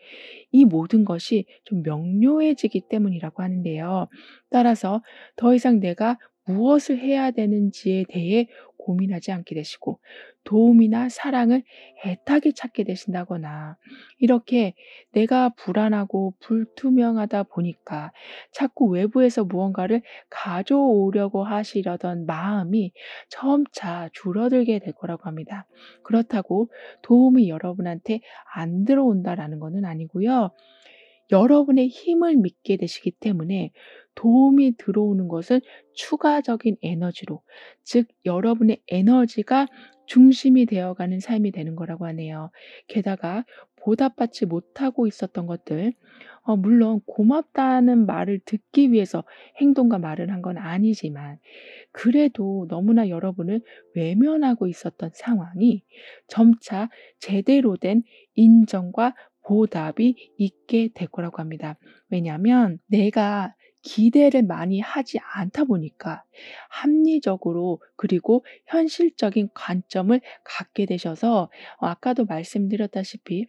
이 모든 것이 좀 명료해지기 때문이라고 하는데요. 따라서 더 이상 내가 무엇을 해야 되는지에 대해 고민하지 않게 되시고 도움이나 사랑을 애타게 찾게 되신다거나 이렇게 내가 불안하고 불투명하다 보니까 자꾸 외부에서 무언가를 가져오려고 하시려던 마음이 점차 줄어들게 될 거라고 합니다. 그렇다고 도움이 여러분한테 안 들어온다라는 것은 아니고요. 여러분의 힘을 믿게 되시기 때문에 도움이 들어오는 것은 추가적인 에너지로, 즉 여러분의 에너지가 중심이 되어가는 삶이 되는 거라고 하네요. 게다가 보답받지 못하고 있었던 것들, 물론 고맙다는 말을 듣기 위해서 행동과 말을 한 건 아니지만 그래도 너무나 여러분을 외면하고 있었던 상황이 점차 제대로 된 인정과 보답이 있게 될 거라고 합니다. 왜냐하면 내가 기대를 많이 하지 않다 보니까 합리적으로 그리고 현실적인 관점을 갖게 되셔서 아까도 말씀드렸다시피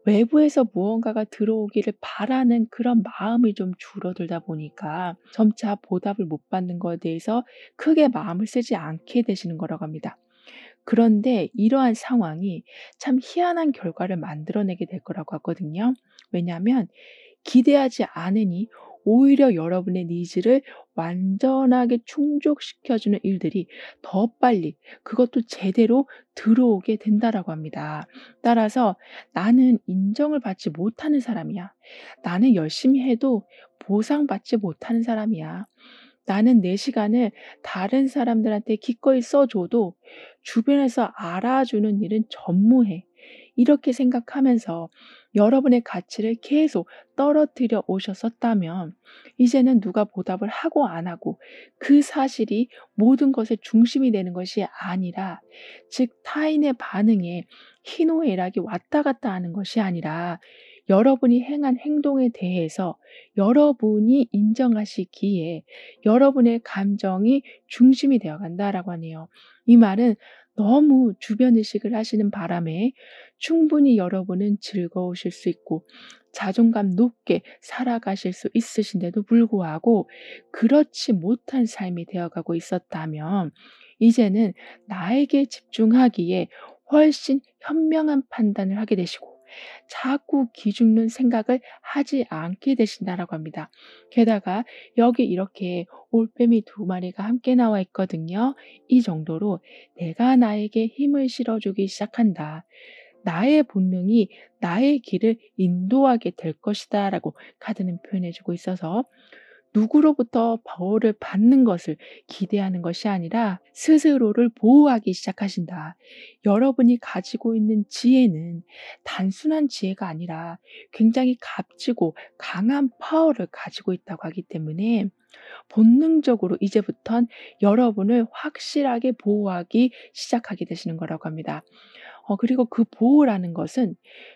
외부에서 무언가가 들어오기를 바라는 그런 마음이 좀 줄어들다 보니까 점차 보답을 못 받는 것에 대해서 크게 마음을 쓰지 않게 되시는 거라고 합니다. 그런데 이러한 상황이 참 희한한 결과를 만들어내게 될 거라고 하거든요. 왜냐하면 기대하지 않으니 오히려 여러분의 니즈를 완전하게 충족시켜주는 일들이 더 빨리 그것도 제대로 들어오게 된다라고 합니다. 따라서 나는 인정을 받지 못하는 사람이야. 나는 열심히 해도 보상받지 못하는 사람이야. 나는 내 시간을 다른 사람들한테 기꺼이 써줘도 주변에서 알아주는 일은 전무해. 이렇게 생각하면서 여러분의 가치를 계속 떨어뜨려 오셨었다면 이제는 누가 보답을 하고 안 하고 그 사실이 모든 것의 중심이 되는 것이 아니라 즉 타인의 반응에 희노애락이 왔다 갔다 하는 것이 아니라 여러분이 행한 행동에 대해서 여러분이 인정하시기에 여러분의 감정이 중심이 되어 간다라고 하네요. 이 말은 너무 주변 의식을 하시는 바람에 충분히 여러분은 즐거우실 수 있고 자존감 높게 살아가실 수 있으신데도 불구하고 그렇지 못한 삶이 되어가고 있었다면 이제는 나에게 집중하기에 훨씬 현명한 판단을 하게 되시고 자꾸 기죽는 생각을 하지 않게 되신다라고 합니다. 게다가 여기 이렇게 올빼미 두 마리가 함께 나와 있거든요. 이 정도로 내가 나에게 힘을 실어주기 시작한다. 나의 본능이 나의 길을 인도하게 될 것이다라고 카드는 표현해주고 있어서 누구로부터 보호를 받는 것을 기대하는 것이 아니라 스스로를 보호하기 시작하신다. 여러분이 가지고 있는 지혜는 단순한 지혜가 아니라 굉장히 값지고 강한 파워를 가지고 있다고 하기 때문에 본능적으로 이제부턴 여러분을 확실하게 보호하기 시작하게 되시는 거라고 합니다. 그리고 그 보호라는 것은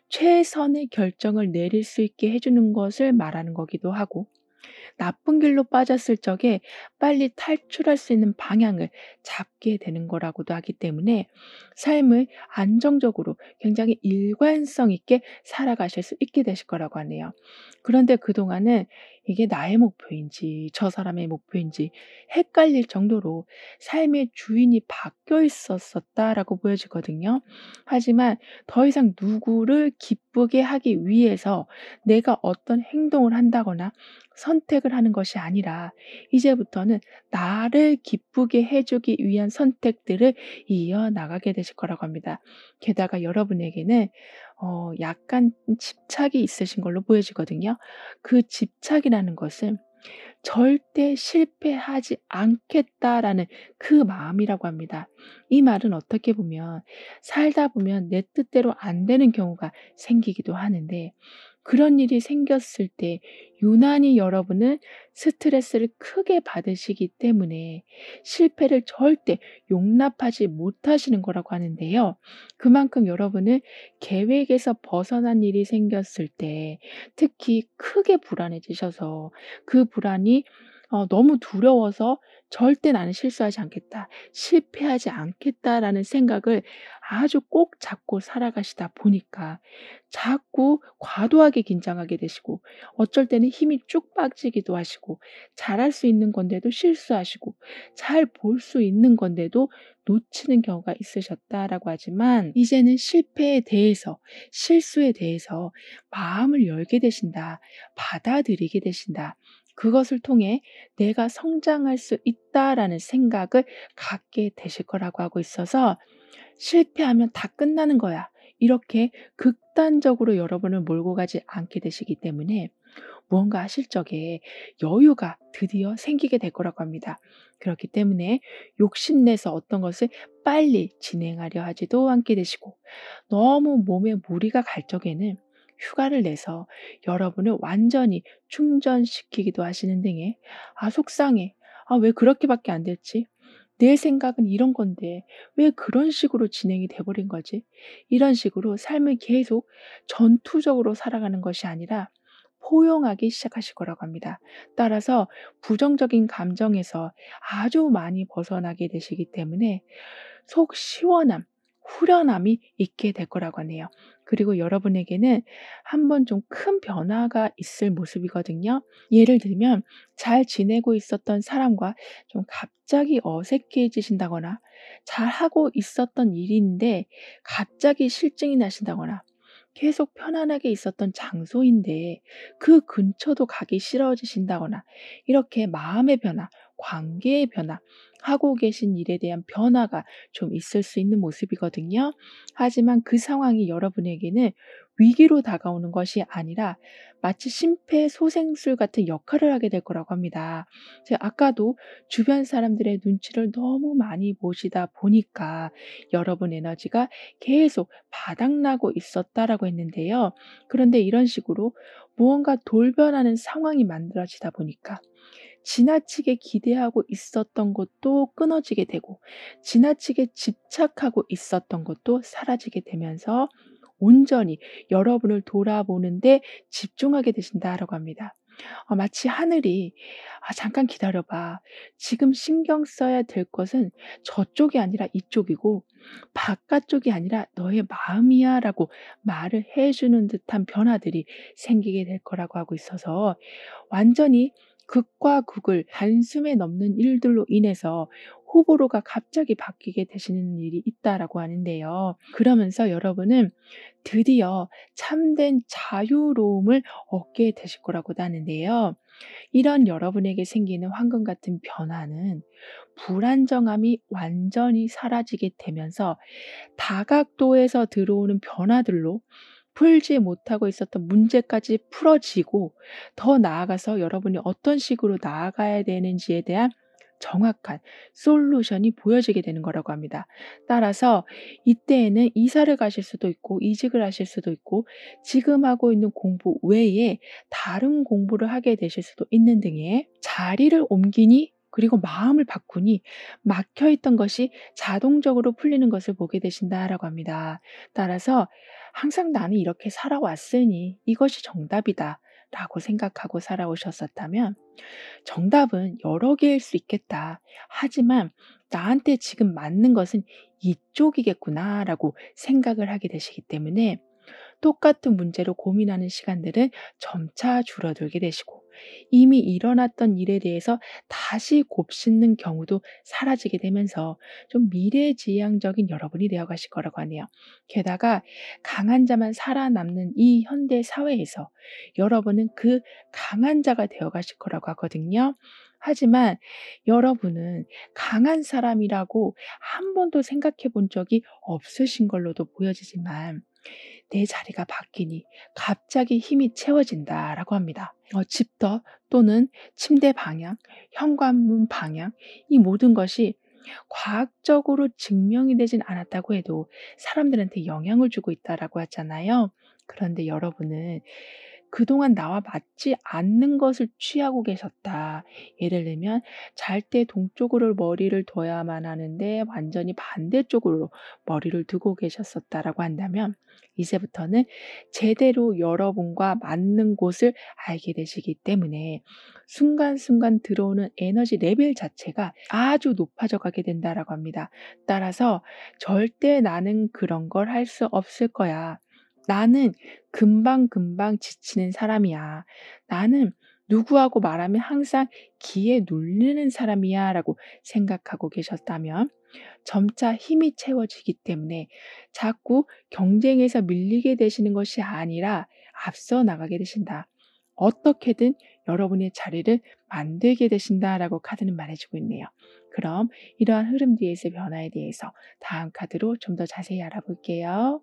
최선의 결정을 내릴 수 있게 해주는 것을 말하는 거기도 하고 나쁜 길로 빠졌을 적에 빨리 탈출할 수 있는 방향을 잡게 되는 거라고도 하기 때문에 삶을 안정적으로 굉장히 일관성 있게 살아가실 수 있게 되실 거라고 하네요. 그런데 그동안은 이게 나의 목표인지 저 사람의 목표인지 헷갈릴 정도로 삶의 주인이 바뀌어 있었었다라고 보여지거든요. 하지만 더 이상 누구를 기쁘게 하기 위해서 내가 어떤 행동을 한다거나 선택을 하는 것이 아니라 이제부터는 나를 기쁘게 해주기 위한 선택들을 이어나가게 되실 거라고 합니다. 게다가 여러분에게는 약간 집착이 있으신 걸로 보여지거든요. 그 집착이라는 것은 절대 실패하지 않겠다라는 그 마음이라고 합니다. 이 말은 어떻게 보면 살다 보면 내 뜻대로 안 되는 경우가 생기기도 하는데 그런 일이 생겼을 때 유난히 여러분은 스트레스를 크게 받으시기 때문에 실패를 절대 용납하지 못하시는 거라고 하는데요. 그만큼 여러분은 계획에서 벗어난 일이 생겼을 때 특히 크게 불안해지셔서 그 불안이 너무 두려워서 '절대 나는 실수하지 않겠다. 실패하지 않겠다.'라는 생각을 아주 꼭 잡고 살아가시다 보니까 자꾸 과도하게 긴장하게 되시고 어쩔 때는 힘이 쭉 빠지기도 하시고 잘할 수 있는 건데도 실수하시고 잘 볼 수 있는 건데도 놓치는 경우가 있으셨다라고 하지만 이제는 실패에 대해서 실수에 대해서 마음을 열게 되신다. 받아들이게 되신다. 그것을 통해 '내가 성장할 수 있다.'라는 생각을 갖게 되실 거라고 하고 있어서 '실패하면 다 끝나는 거야.' 이렇게 극단적으로 여러분을 몰고 가지 않게 되시기 때문에 무언가 하실 적에 여유가 드디어 생기게 될 거라고 합니다. 그렇기 때문에 욕심내서 어떤 것을 빨리 진행하려 하지도 않게 되시고 너무 몸에 무리가 갈 적에는 휴가를 내서 여러분을 완전히 충전시키기도 하시는 등의 '아 속상해. 아 왜 그렇게밖에 안 됐지? 내 생각은 이런 건데 왜 그런 식으로 진행이 돼 버린 거지?' 이런 식으로 삶을 계속 전투적으로 살아가는 것이 아니라 포용하기 시작하실 거라고 합니다. 따라서 부정적인 감정에서 아주 많이 벗어나게 되시기 때문에 속 시원함, 후련함이 있게 될 거라고 하네요. 그리고 여러분에게는 한번 좀 큰 변화가 있을 모습이거든요. 예를 들면 잘 지내고 있었던 사람과 좀 갑자기 어색해지신다거나 잘하고 있었던 일인데 갑자기 실증이 나신다거나 계속 편안하게 있었던 장소인데 그 근처도 가기 싫어지신다거나 이렇게 마음의 변화, 관계의 변화, 하고 계신 일에 대한 변화가 좀 있을 수 있는 모습이거든요. 하지만 그 상황이 여러분에게는 위기로 다가오는 것이 아니라 마치 심폐소생술 같은 역할을 하게 될 거라고 합니다. 제가 아까도 주변 사람들의 눈치를 너무 많이 보시다 보니까 여러분 에너지가 계속 바닥나고 있었다라고 했는데요. 그런데 이런 식으로 무언가 돌변하는 상황이 만들어지다 보니까 지나치게 기대하고 있었던 것도 끊어지게 되고 지나치게 집착하고 있었던 것도 사라지게 되면서 온전히 여러분을 돌아보는데 집중하게 되신다라고 합니다. 마치 하늘이 "아 잠깐 기다려 봐. 지금 신경 써야 될 것은 저쪽이 아니라 이쪽이고 바깥쪽이 아니라 너의 마음이야."라고 말을 해 주는 듯한 변화들이 생기게 될 거라고 하고 있어서 완전히 극과 극을 단숨에 넘는 일들로 인해서 호불호가 갑자기 바뀌게 되시는 일이 있다라고 하는데요. 그러면서 여러분은 드디어 참된 자유로움을 얻게 되실 거라고도 하는데요. 이런 여러분에게 생기는 황금 같은 변화는 불안정함이 완전히 사라지게 되면서 다각도에서 들어오는 변화들로 풀지 못하고 있었던 문제까지 풀어지고 더 나아가서 여러분이 어떤 식으로 나아가야 되는지에 대한 정확한 솔루션이 보여지게 되는 거라고 합니다. 따라서 이때에는 이사를 가실 수도 있고 이직을 하실 수도 있고 지금 하고 있는 공부 외에 다른 공부를 하게 되실 수도 있는 등의 자리를 옮기니 그리고 마음을 바꾸니 막혀 있던 것이 자동적으로 풀리는 것을 보게 되신다라고 합니다. 따라서 항상 '나는 이렇게 살아왔으니 이것이 정답이다.'라고 생각하고 살아오셨었다면 정답은 여러 개일 수 있겠다. 하지만 '나한테 지금 맞는 것은 이쪽이겠구나.'라고 생각을 하게 되시기 때문에 똑같은 문제로 고민하는 시간들은 점차 줄어들게 되시고 이미 일어났던 일에 대해서 다시 곱씹는 경우도 사라지게 되면서 좀 미래지향적인 여러분이 되어 가실 거라고 하네요. 게다가 강한 자만 살아남는 이 현대 사회에서 여러분은 그 강한 자가 되어 가실 거라고 하거든요. 하지만 여러분은 강한 사람이라고 한 번도 생각해 본 적이 없으신 걸로도 보여지지만 내 자리가 바뀌니 갑자기 힘이 채워진다라고 합니다. 집더 또는 침대 방향, 현관문 방향 이 모든 것이 과학적으로 증명이 되진 않았다고 해도 사람들한테 영향을 주고 있다라고 하잖아요. 그런데 여러분은 그동안 나와 맞지 않는 것을 취하고 계셨다. 예를 들면 잘 때 동쪽으로 머리를 둬야만 하는데 완전히 반대쪽으로 머리를 두고 계셨었다라고 한다면 이제부터는 제대로 여러분과 맞는 곳을 알게 되시기 때문에 순간순간 들어오는 에너지 레벨 자체가 아주 높아져 가게 된다라고 합니다. 따라서 절대 나는 그런 걸 할 수 없을 거야. 나는 금방금방 지치는 사람이야. 나는 누구하고 말하면 항상 기에 눌리는 사람이야 라고 생각하고 계셨다면 점차 힘이 채워지기 때문에 자꾸 경쟁에서 밀리게 되시는 것이 아니라 앞서 나가게 되신다. 어떻게든 여러분의 자리를 만들게 되신다라고 카드는 말해주고 있네요. 그럼 이러한 흐름 뒤에서의 변화에 대해서 다음 카드로 좀 더 자세히 알아볼게요.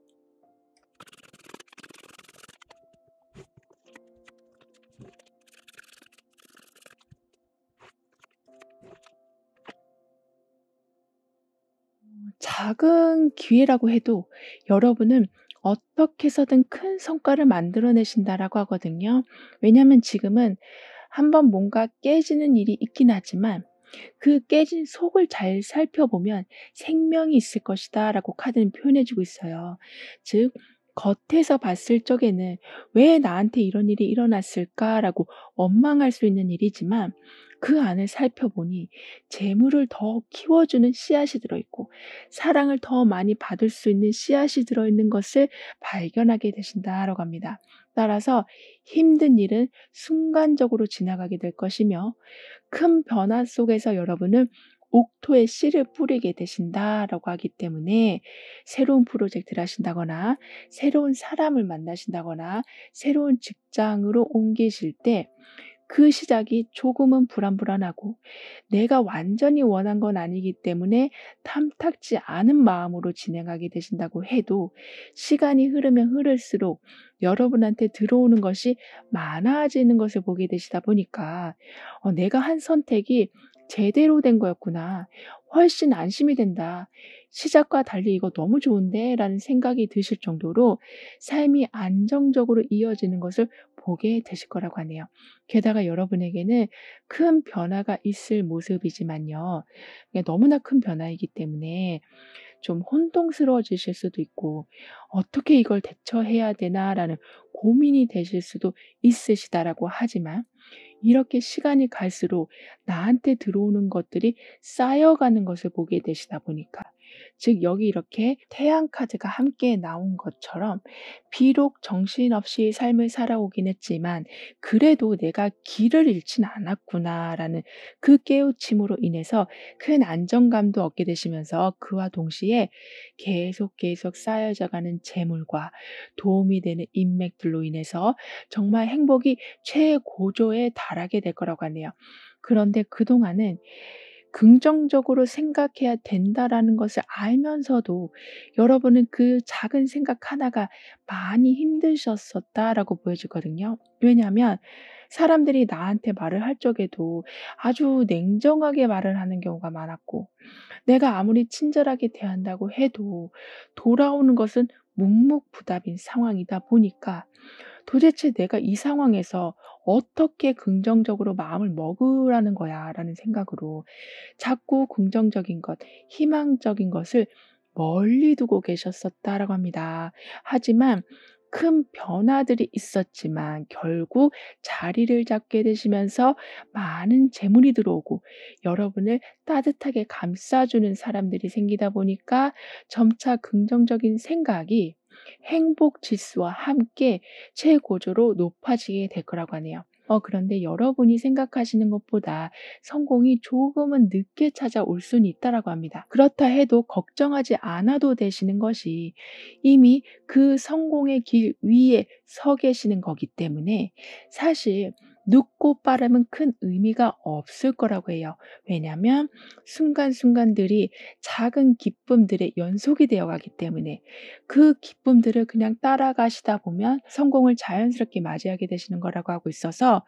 작은 기회라고 해도 여러분은 어떻게 해서든 큰 성과를 만들어내신다라고 하거든요. 왜냐하면 지금은 한번 뭔가 깨지는 일이 있긴 하지만 그 깨진 속을 잘 살펴보면 생명이 있을 것이다라고 카드는 표현해 주고 있어요. 즉 겉에서 봤을 적에는 '왜 나한테 이런 일이 일어났을까?'라고 원망할 수 있는 일이지만 그 안을 살펴보니 재물을 더 키워주는 씨앗이 들어있고 사랑을 더 많이 받을 수 있는 씨앗이 들어있는 것을 발견하게 되신다라고 합니다. 따라서 힘든 일은 순간적으로 지나가게 될 것이며 큰 변화 속에서 여러분은 옥토에 씨를 뿌리게 되신다라고 하기 때문에 새로운 프로젝트를 하신다거나 새로운 사람을 만나신다거나 새로운 직장으로 옮기실 때 그 시작이 조금은 불안불안하고 내가 완전히 원한 건 아니기 때문에 탐탁지 않은 마음으로 진행하게 되신다고 해도 시간이 흐르면 흐를수록 여러분한테 들어오는 것이 많아지는 것을 보게 되시다 보니까 내가 한 선택이 제대로 된 거였구나. 훨씬 안심이 된다. 시작과 달리 이거 너무 좋은데? 라는 생각이 드실 정도로 삶이 안정적으로 이어지는 것을 보게 되실 거라고 하네요. 게다가 여러분에게는 큰 변화가 있을 모습이지만요. 그게 너무나 큰 변화이기 때문에 좀 혼동스러워지실 수도 있고 '어떻게 이걸 대처해야 되나.'라는 고민이 되실 수도 있으시다라고 하지만 이렇게 시간이 갈수록 나한테 들어오는 것들이 쌓여가는 것을 보게 되시다 보니까 즉 여기 이렇게 태양 카드가 함께 나온 것처럼 비록 정신없이 삶을 살아오긴 했지만 그래도 '내가 길을 잃진 않았구나.'라는 그 깨우침으로 인해서 큰 안정감도 얻게 되시면서 그와 동시에 계속 쌓여져 가는 재물과 도움이 되는 인맥들로 인해서 정말 행복이 최고조에 달하게 될 거라고 하네요. 그런데 그동안은 긍정적으로 생각해야 된다라는 것을 알면서도 여러분은 그 작은 생각 하나가 많이 힘드셨었다라고 보여지거든요. 왜냐하면 사람들이 나한테 말을 할 적에도 아주 냉정하게 말을 하는 경우가 많았고 내가 아무리 친절하게 대한다고 해도 돌아오는 것은 묵묵부답인 상황이다 보니까 도대체 내가 이 상황에서 어떻게 긍정적으로 마음을 먹으라는 거야라는 생각으로 자꾸 긍정적인 것, 희망적인 것을 멀리 두고 계셨었다라고 합니다. 하지만 큰 변화들이 있었지만 결국 자리를 잡게 되시면서 많은 재물이 들어오고 여러분을 따뜻하게 감싸주는 사람들이 생기다 보니까 점차 긍정적인 생각이 행복 지수와 함께 최고조로 높아지게 될 거라고 하네요. 그런데 여러분이 생각하시는 것보다 성공이 조금은 늦게 찾아올 수는 있다라고 합니다. 그렇다 해도 걱정하지 않아도 되시는 것이 이미 그 성공의 길 위에 서 계시는 거기 때문에 사실 늦고 빠름은 큰 의미가 없을 거라고 해요. 왜냐하면 순간순간들이 작은 기쁨들의 연속이 되어 가기 때문에 그 기쁨들을 그냥 따라가시다 보면 성공을 자연스럽게 맞이하게 되시는 거라고 하고 있어서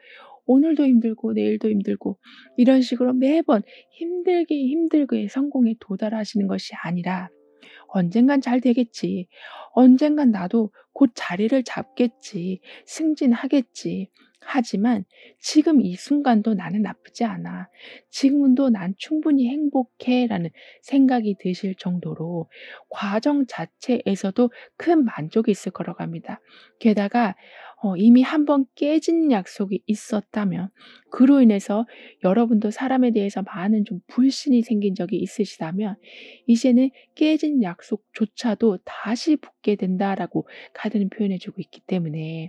오늘도 힘들고 내일도 힘들고 이런 식으로 매번 힘들게 성공에 도달하시는 것이 아니라 언젠간 잘 되겠지. 언젠간 나도 곧 자리를 잡겠지. 승진하겠지. 하지만 지금 이 순간도 나는 나쁘지 않아. 지금도 난 충분히 행복해라는 생각이 드실 정도로 과정 자체에서도 큰 만족이 있을 거라고 합니다. 게다가 이미 한번 깨진 약속이 있었다면 그로 인해서 여러분도 사람에 대해서 많은 좀 불신이 생긴 적이 있으시다면 이제는 깨진 약속조차도 다시 붙게 된다라고 카드는 표현해 주고 있기 때문에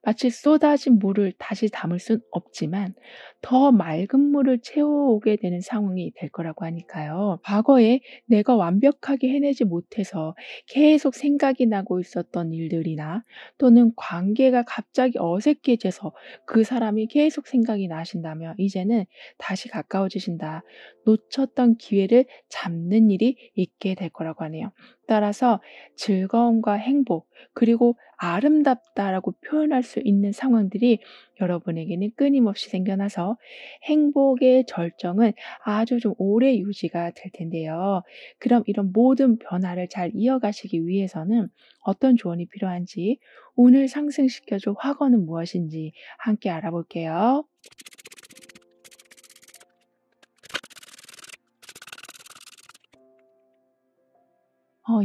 마치 쏟아진 물을 다시 담을 순 없지만 더 맑은 물을 채워오게 되는 상황이 될 거라고 하니까요. 과거에 내가 완벽하게 해내지 못해서 계속 생각이 나고 있었던 일들이나 또는 관계가 갑자기 어색해져서 그 사람이 계속 생각이 나신다면 이제는 다시 가까워지신다. 놓쳤던 기회를 잡는 일이 있게 될 거라고 하네요. 따라서 즐거움과 행복 그리고 아름답다라고 표현할 수 있는 상황들이 여러분에게는 끊임없이 생겨나서 행복의 절정은 아주 좀 오래 유지가 될 텐데요. 그럼 이런 모든 변화를 잘 이어가시기 위해서는 어떤 조언이 필요한지, 운을 상승시켜줄 화거는 무엇인지 함께 알아볼게요.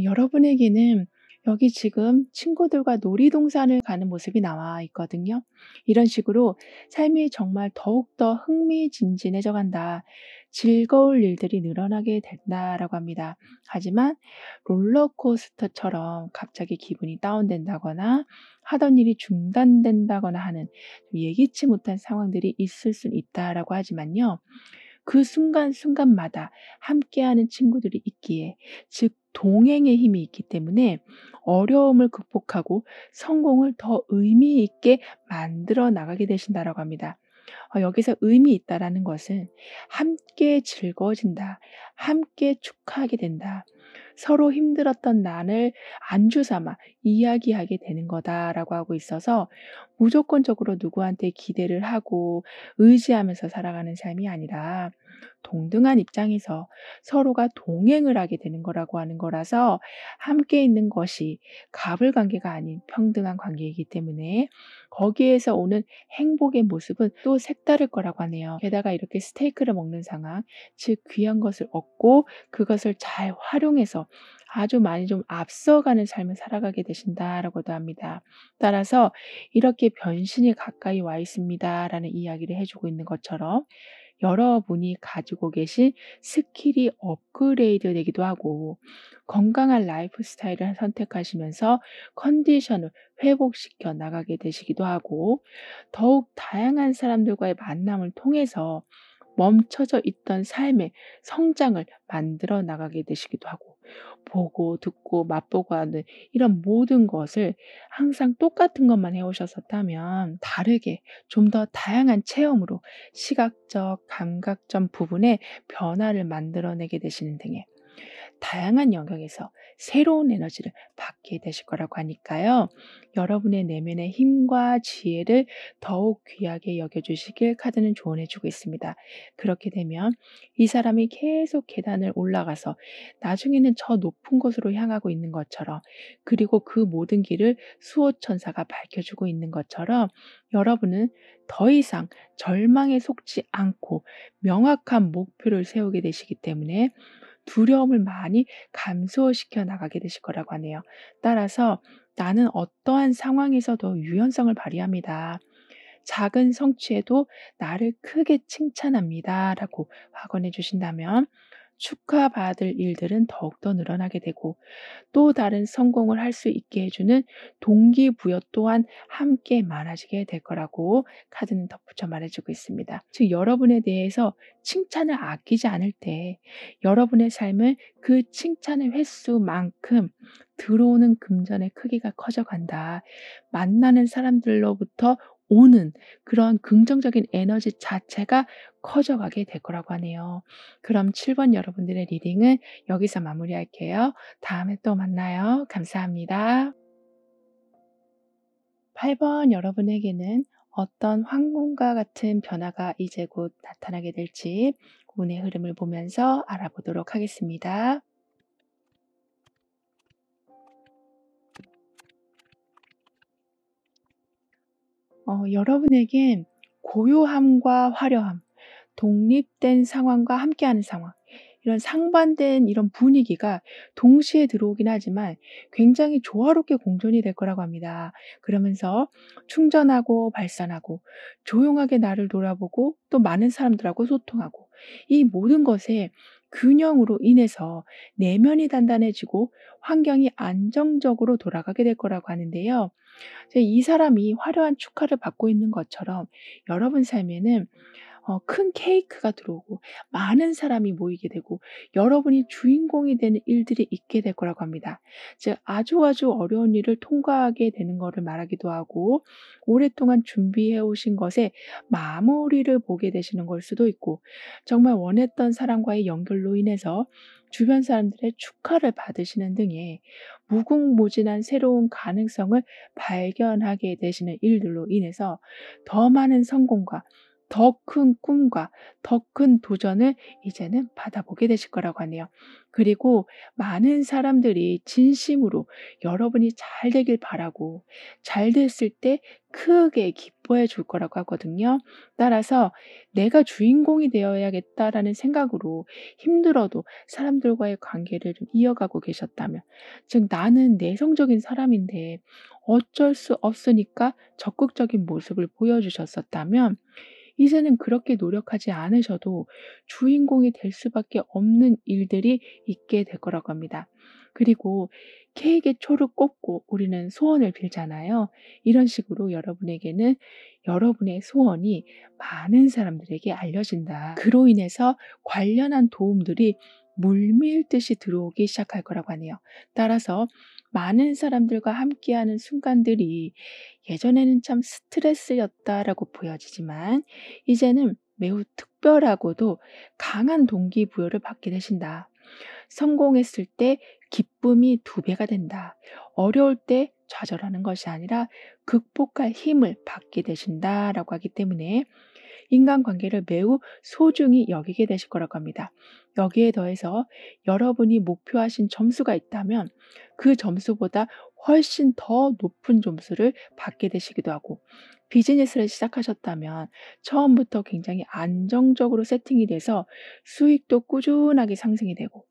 여러분에게는 여기 지금 친구들과 놀이동산을 가는 모습이 나와 있거든요. 이런 식으로 삶이 정말 더욱더 흥미진진해져 간다. 즐거울 일들이 늘어나게 된다라고 합니다. 하지만 롤러코스터처럼 갑자기 기분이 다운된다거나 하던 일이 중단된다거나 하는 예기치 못한 상황들이 있을 수 있다라고 하지만요. 그 순간순간마다 함께하는 친구들이 있기에 즉 동행의 힘이 있기 때문에 어려움을 극복하고 성공을 더 의미 있게 만들어 나가게 되신다라고 합니다. 여기서 의미 있다라는 것은 함께 즐거워진다. 함께 축하하게 된다. 서로 힘들었던 난을 안주 삼아 이야기하게 되는 거다라고 하고 있어서 무조건적으로 누구한테 기대를 하고 의지하면서 살아가는 삶이 아니라 동등한 입장에서 서로가 동행을 하게 되는 거라고 하는 거라서 함께 있는 것이 갑을 관계가 아닌 평등한 관계이기 때문에 거기에서 오는 행복의 모습은 또 색다를 거라고 하네요. 게다가 이렇게 스테이크를 먹는 상황, 즉 귀한 것을 얻고 그것을 잘 활용해서 아주 많이 좀 앞서가는 삶을 살아가게 되신다라고도 합니다. 따라서 이렇게 변신이 가까이 와 있습니다라는 이야기를 해주고 있는 것처럼 여러분이 가지고 계신 스킬이 업그레이드 되기도 하고 건강한 라이프 스타일을 선택하시면서 컨디션을 회복시켜 나가게 되시기도 하고 더욱 다양한 사람들과의 만남을 통해서 멈춰져 있던 삶의 성장을 만들어 나가게 되시기도 하고 보고 듣고 맛보고 하는 이런 모든 것을 항상 똑같은 것만 해오셨었다면 다르게 좀 더 다양한 체험으로 시각적, 감각적 부분에 변화를 만들어내게 되시는 등의 다양한 영역에서 새로운 에너지를 받게 되실 거라고 하니까요. 여러분의 내면의 힘과 지혜를 더욱 귀하게 여겨주시길 카드는 조언해 주고 있습니다. 그렇게 되면 이 사람이 계속 계단을 올라가서 나중에는 저 높은 곳으로 향하고 있는 것처럼 그리고 그 모든 길을 수호천사가 밝혀주고 있는 것처럼 여러분은 더 이상 절망에 속지 않고 명확한 목표를 세우게 되시기 때문에 두려움을 많이 감소시켜 나가게 되실 거라고 하네요. 따라서 나는 어떠한 상황에서도 유연성을 발휘합니다. 작은 성취에도 나를 크게 칭찬합니다. 라고 확언해 주신다면 축하받을 일들은 더욱더 늘어나게 되고 또 다른 성공을 할 수 있게 해주는 동기부여 또한 함께 많아지게 될 거라고 카드는 덧붙여 말해주고 있습니다. 즉 여러분에 대해서 칭찬을 아끼지 않을 때 여러분의 삶은 그 칭찬의 횟수만큼 들어오는 금전의 크기가 커져간다. 만나는 사람들로부터 오는 그런 긍정적인 에너지 자체가 커져가게 될 거라고 하네요. 그럼 7번 여러분들의 리딩은 여기서 마무리할게요. 다음에 또 만나요. 감사합니다. 8번 여러분에게는 어떤 황금과 같은 변화가 이제 곧 나타나게 될지 운의 흐름을 보면서 알아보도록 하겠습니다. 여러분에겐 고요함과 화려함, 독립된 상황과 함께하는 상황, 이런 상반된 이런 분위기가 동시에 들어오긴 하지만 굉장히 조화롭게 공존이 될 거라고 합니다. 그러면서 충전하고 발산하고 조용하게 나를 돌아보고 또 많은 사람들하고 소통하고 이 모든 것의 균형으로 인해서 내면이 단단해지고 환경이 안정적으로 돌아가게 될 거라고 하는데요. 이제 이 사람이 화려한 축하를 받고 있는 것처럼 여러분 삶에는 큰 케이크가 들어오고 많은 사람이 모이게 되고 여러분이 주인공이 되는 일들이 있게 될 거라고 합니다. 즉 아주 어려운 일을 통과하게 되는 거를 말하기도 하고 오랫동안 준비해 오신 것에 마무리를 보게 되시는 걸 수도 있고 정말 원했던 사람과의 연결로 인해서 주변 사람들의 축하를 받으시는 등의 무궁무진한 새로운 가능성을 발견하게 되시는 일들로 인해서 더 많은 성공과 더 큰 꿈과 더 큰 도전을 이제는 받아보게 되실 거라고 하네요. 그리고 많은 사람들이 진심으로 여러분이 잘 되길 바라고 잘 됐을 때 크게 기뻐해 줄 거라고 하거든요. 따라서 '내가 주인공이 되어야겠다.'라는 생각으로 힘들어도 사람들과의 관계를 좀 이어가고 계셨다면, 즉 '나는 내성적인 사람인데 어쩔 수 없으니까 적극적인 모습을 보여주셨었다면 이제는 그렇게 노력하지 않으셔도 주인공이 될 수밖에 없는 일들이 있게 될 거라고 합니다. 그리고 케이크에 초를 꽂고 우리는 소원을 빌잖아요. 이런 식으로 여러분에게는 여러분의 소원이 많은 사람들에게 알려진다. 그로 인해서 관련한 도움들이 물밀듯이 들어오기 시작할 거라고 하네요. 따라서 많은 사람들과 함께하는 순간들이 예전에는 참 스트레스였다라고 보여지지만 이제는 매우 특별하고도 강한 동기부여를 받게 되신다. 성공했을 때 기쁨이 두 배가 된다. 어려울 때 좌절하는 것이 아니라 극복할 힘을 받게 되신다라고 하기 때문에 인간관계를 매우 소중히 여기게 되실 거라고 합니다. 여기에 더해서 여러분이 목표하신 점수가 있다면 그 점수보다 훨씬 더 높은 점수를 받게 되시기도 하고, 비즈니스를 시작하셨다면 처음부터 굉장히 안정적으로 세팅이 돼서 수익도 꾸준하게 상승이 되고,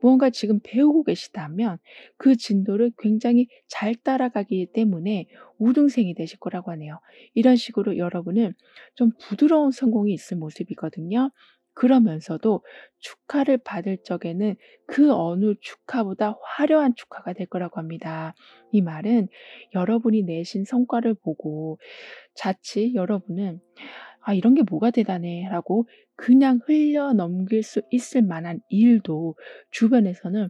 무언가 지금 배우고 계시다면 그 진도를 굉장히 잘 따라가기 때문에 우등생이 되실 거라고 하네요. 이런 식으로 여러분은 좀 부드러운 성공이 있을 모습이거든요. 그러면서도 축하를 받을 적에는 그 어느 축하보다 화려한 축하가 될 거라고 합니다. 이 말은 여러분이 내신 성과를 보고 자칫 여러분은 '아 이런 게 뭐가 대단해.'라고 그냥 흘려 넘길 수 있을 만한 일도 주변에서는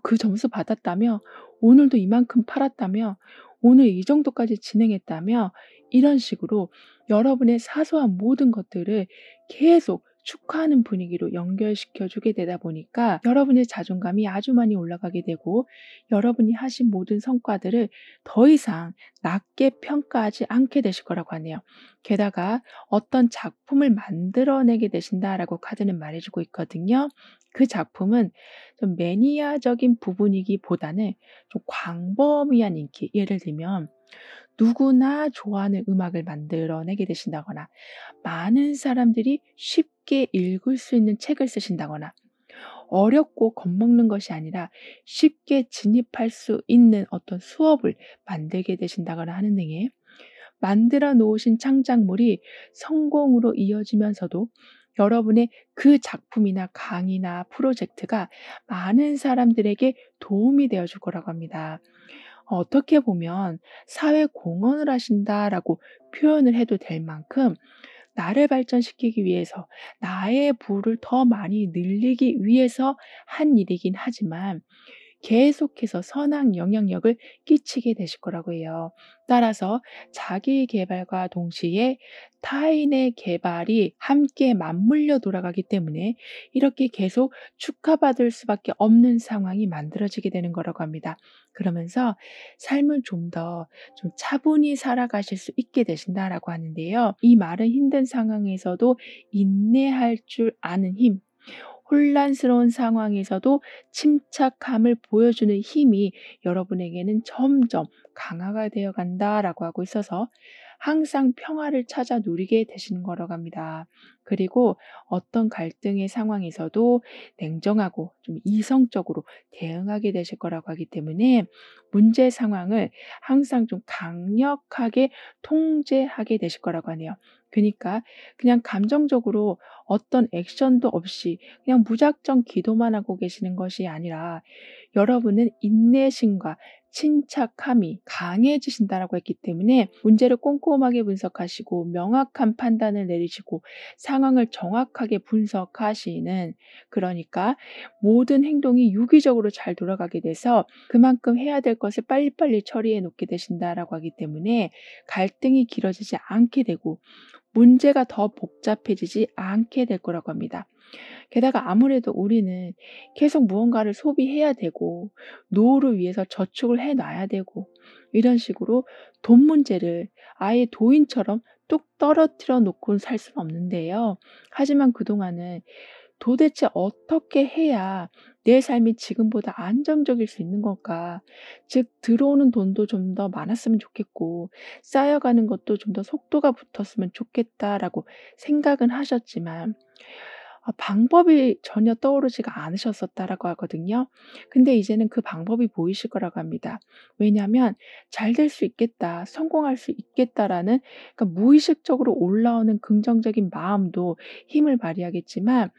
그 점수 받았다며? 오늘도 이만큼 팔았다며? 오늘 이 정도까지 진행했다며?' 이런 식으로 여러분의 사소한 모든 것들을 계속 축하하는 분위기로 연결시켜 주게 되다 보니까 여러분의 자존감이 아주 많이 올라가게 되고 여러분이 하신 모든 성과들을 더 이상 낮게 평가하지 않게 되실 거라고 하네요. 게다가 "어떤 작품을 만들어내게 되신다."라고 카드는 말해 주고 있거든요. 그 작품은 좀 매니아적인 부분이기보다는 좀 광범위한 인기, 예를 들면 누구나 좋아하는 음악을 만들어내게 되신다거나 많은 사람들이 쉽게 읽을 수 있는 책을 쓰신다거나 어렵고 겁먹는 것이 아니라 쉽게 진입할 수 있는 어떤 수업을 만들게 되신다거나 하는 등의 만들어 놓으신 창작물이 성공으로 이어지면서도 여러분의 그 작품이나 강의나 프로젝트가 많은 사람들에게 도움이 되어 줄 거라고 합니다. 어떻게 보면 사회 공헌을 하신다라고 표현을 해도 될 만큼 나를 발전시키기 위해서 나의 부를 더 많이 늘리기 위해서 한 일이긴 하지만 계속해서 선한 영향력을 끼치게 되실 거라고 해요. 따라서 자기 계발과 동시에 타인의 계발이 함께 맞물려 돌아가기 때문에 이렇게 계속 축하받을 수밖에 없는 상황이 만들어지게 되는 거라고 합니다. 그러면서 삶을 좀 더 좀 차분히 살아가실 수 있게 되신다라고 하는데요. 이 말은 힘든 상황에서도 인내할 줄 아는 힘, 혼란스러운 상황에서도 침착함을 보여주는 힘이 여러분에게는 점점 강화가 되어 간다라고 하고 있어서 항상 평화를 찾아 누리게 되시는 거라고 합니다. 그리고 어떤 갈등의 상황에서도 냉정하고 좀 이성적으로 대응하게 되실 거라고 하기 때문에 문제 상황을 항상 좀 강력하게 통제하게 되실 거라고 하네요. 그니까 그냥 감정적으로 어떤 액션도 없이 그냥 무작정 기도만 하고 계시는 것이 아니라 여러분은 인내심과 침착함이 강해지신다라고 했기 때문에 문제를 꼼꼼하게 분석하시고 명확한 판단을 내리시고 상황을 정확하게 분석하시는, 그러니까 모든 행동이 유기적으로 잘 돌아가게 돼서 그만큼 해야 될 것을 빨리빨리 처리해 놓게 되신다라고 하기 때문에 갈등이 길어지지 않게 되고 문제가 더 복잡해지지 않게 될 거라고 합니다. 게다가 아무래도 우리는 계속 무언가를 소비해야 되고 노후를 위해서 저축을 해 놔야 되고 이런 식으로 돈 문제를 아예 도인처럼 뚝 떨어뜨려 놓고는 살 수는 없는데요. 하지만 그동안은 도대체 어떻게 해야 내 삶이 지금보다 안정적일 수 있는 걸까? 즉 들어오는 돈도 좀 더 많았으면 좋겠고 쌓여가는 것도 좀 더 속도가 붙었으면 좋겠다라고 생각은 하셨지만 방법이 전혀 떠오르지가 않으셨었다라고 하거든요. 근데 이제는 그 방법이 보이실 거라고 합니다. 왜냐하면 '잘 될 수 있겠다. 성공할 수 있겠다.'라는, 그러니까 무의식적으로 올라오는 긍정적인 마음도 힘을 발휘하겠지만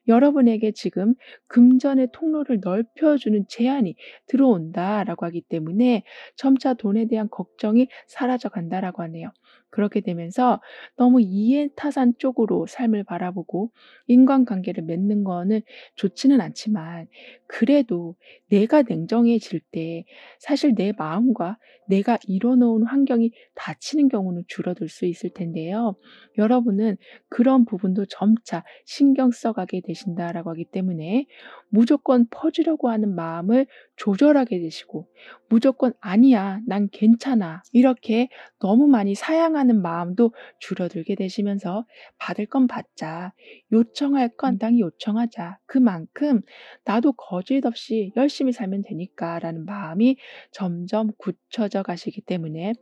여러분에게 지금 금전의 통로를 넓혀주는 제안이 들어온다라고 하기 때문에 점차 돈에 대한 걱정이 사라져 간다라고 하네요. 그렇게 되면서 너무 이해타산 쪽으로 삶을 바라보고 인간관계를 맺는 거는 좋지는 않지만 그래도 내가 냉정해질 때 사실 내 마음과 내가 이뤄놓은 환경이 닫히는 경우는 줄어들 수 있을 텐데요. 여러분은 그런 부분도 점차 신경 써가게 되신다라고 하기 때문에 무조건 퍼주려고 하는 마음을 조절하게 되시고 무조건 "아니야. 난 괜찮아." 이렇게 너무 많이 사양하는 마음도 줄어들게 되시면서 받을 건 받자. 요청할 건 당히 요청하자. 그만큼 나도 거짓 없이 열심히 살면 되니까라는 마음이 점점 굳혀져 가시기 때문에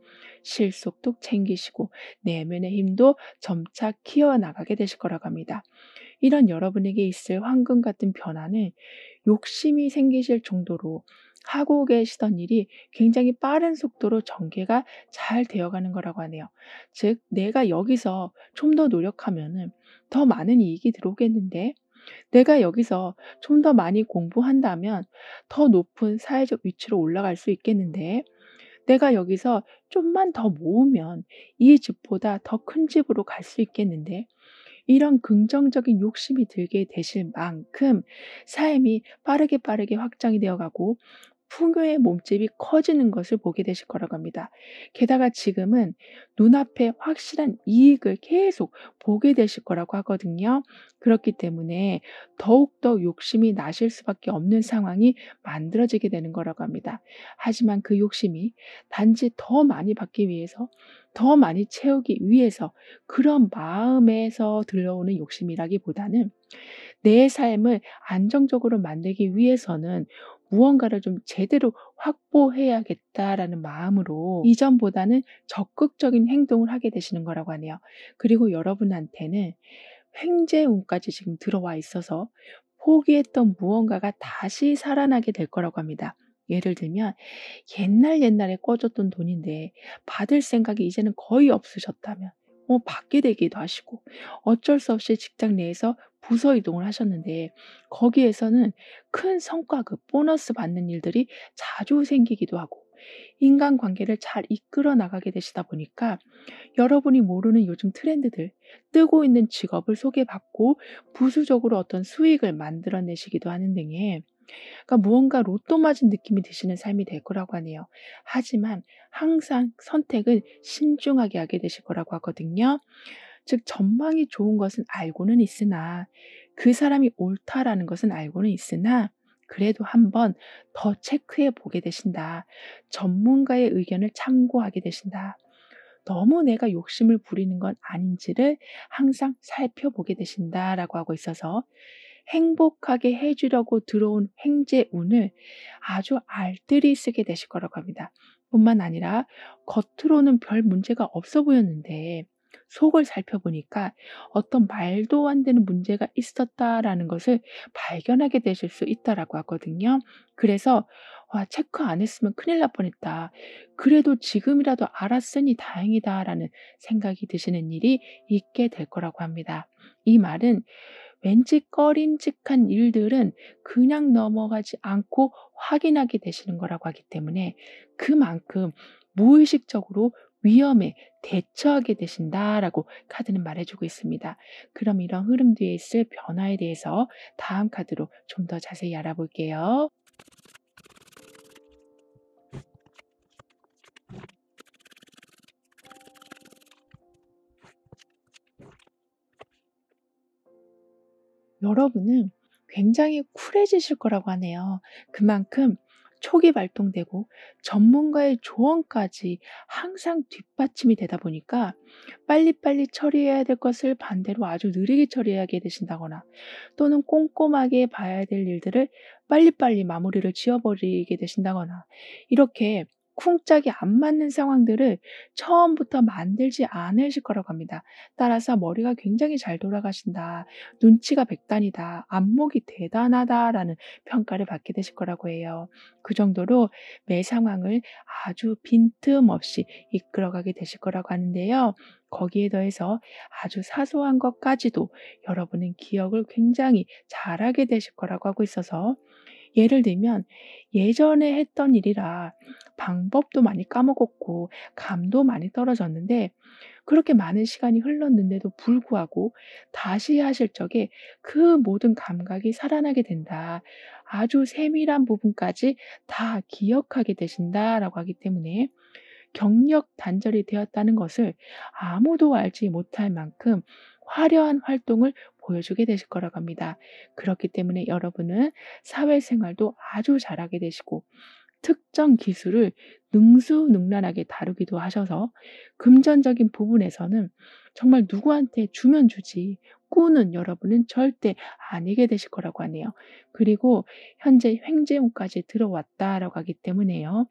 실속도 챙기시고 내면의 힘도 점차 키워나가게 되실 거라고 합니다. 이런 여러분에게 있을 황금 같은 변화는 욕심이 생기실 정도로 하고 계시던 일이 굉장히 빠른 속도로 전개가 잘 되어가는 거라고 하네요. 즉, 내가 여기서 좀 더 노력하면은 더 많은 이익이 들어오겠는데, 내가 여기서 좀 더 많이 공부한다면 더 높은 사회적 위치로 올라갈 수 있겠는데, 내가 여기서 좀만 더 모으면 이 집보다 더 큰 집으로 갈 수 있겠는데, 이런 긍정적인 욕심이 들게 되실 만큼 삶이 빠르게 확장이 되어 가고 풍요의 몸집이 커지는 것을 보게 되실 거라고 합니다. 게다가 지금은 눈앞에 확실한 이익을 계속 보게 되실 거라고 하거든요. 그렇기 때문에 더욱더 욕심이 나실 수밖에 없는 상황이 만들어지게 되는 거라고 합니다. 하지만 그 욕심이 단지 더 많이 받기 위해서, 더 많이 채우기 위해서 그런 마음에서 들려오는 욕심이라기보다는 내 삶을 안정적으로 만들기 위해서는 무언가를 좀 제대로 확보해야겠다라는 마음으로 이전보다는 적극적인 행동을 하게 되시는 거라고 하네요. 그리고 여러분한테는 횡재운까지 지금 들어와 있어서 포기했던 무언가가 다시 살아나게 될 거라고 합니다. 예를 들면 옛날에 꿔줬던 돈인데 받을 생각이 이제는 거의 없으셨다면 받게 되기도 하시고, 어쩔 수 없이 직장 내에서 부서 이동을 하셨는데 거기에서는 큰 성과급, 보너스 받는 일들이 자주 생기기도 하고 인간관계를 잘 이끌어 나가게 되시다 보니까 여러분이 모르는 요즘 트렌드들, 뜨고 있는 직업을 소개받고 부수적으로 어떤 수익을 만들어내시기도 하는 등의, 그러니까 무언가 로또 맞은 느낌이 드시는 삶이 될 거라고 하네요. 하지만 항상 선택은 신중하게 하게 되실 거라고 하거든요. 즉 전망이 좋은 것은 알고는 있으나 그 사람이 옳다라는 것은 알고는 있으나 그래도 한번 더 체크해 보게 되신다. 전문가의 의견을 참고하게 되신다. 너무 내가 욕심을 부리는 건 아닌지를 항상 살펴보게 되신다라고 하고 있어서 행복하게 해주려고 들어온 횡재운을 아주 알뜰히 쓰게 되실 거라고 합니다. 뿐만 아니라 겉으로는 별 문제가 없어 보였는데 속을 살펴보니까 어떤 말도 안 되는 문제가 있었다라는 것을 발견하게 되실 수 있다라고 하거든요. 그래서 와, 체크 안 했으면 큰일 날 뻔했다. 그래도 지금이라도 알았으니 다행이다라는 생각이 드시는 일이 있게 될 거라고 합니다. 이 말은 왠지 꺼림칙한 일들은 그냥 넘어가지 않고 확인하게 되시는 거라고 하기 때문에 그만큼 무의식적으로 위험에 대처하게 되신다라고 카드는 말해주고 있습니다. 그럼 이런 흐름 뒤에 있을 변화에 대해서 다음 카드로 좀 더 자세히 알아볼게요. 여러분은 굉장히 쿨해지실 거라고 하네요. 그만큼 촉이 발동되고 전문가의 조언까지 항상 뒷받침이 되다 보니까 빨리빨리 처리해야 될 것을 반대로 아주 느리게 처리하게 되신다거나 또는 꼼꼼하게 봐야 될 일들을 빨리빨리 마무리를 지어버리게 되신다거나 이렇게 쿵짝이 안 맞는 상황들을 처음부터 만들지 않으실 거라고 합니다. 따라서 머리가 굉장히 잘 돌아가신다. 눈치가 백단이다. 안목이 대단하다라는 평가를 받게 되실 거라고 해요. 그 정도로 매 상황을 아주 빈틈없이 이끌어가게 되실 거라고 하는데요. 거기에 더해서 아주 사소한 것까지도 여러분은 기억을 굉장히 잘하게 되실 거라고 하고 있어서 예를 들면 예전에 했던 일이라 방법도 많이 까먹었고 감도 많이 떨어졌는데 그렇게 많은 시간이 흘렀는데도 불구하고 다시 하실 적에 그 모든 감각이 살아나게 된다. 아주 세밀한 부분까지 다 기억하게 되신다라고 하기 때문에 경력 단절이 되었다는 것을 아무도 알지 못할 만큼 화려한 활동을 보여주게 되실 거라고 합니다. 그렇기 때문에 여러분은 사회생활도 아주 잘하게 되시고 특정 기술을 능수능란하게 다루기도 하셔서 금전적인 부분에서는 정말 누구한테 주면 주지 꾸는 여러분은 절대 아니게 되실 거라고 하네요. 그리고 현재 횡재운까지 들어왔다라고 하기 때문에요.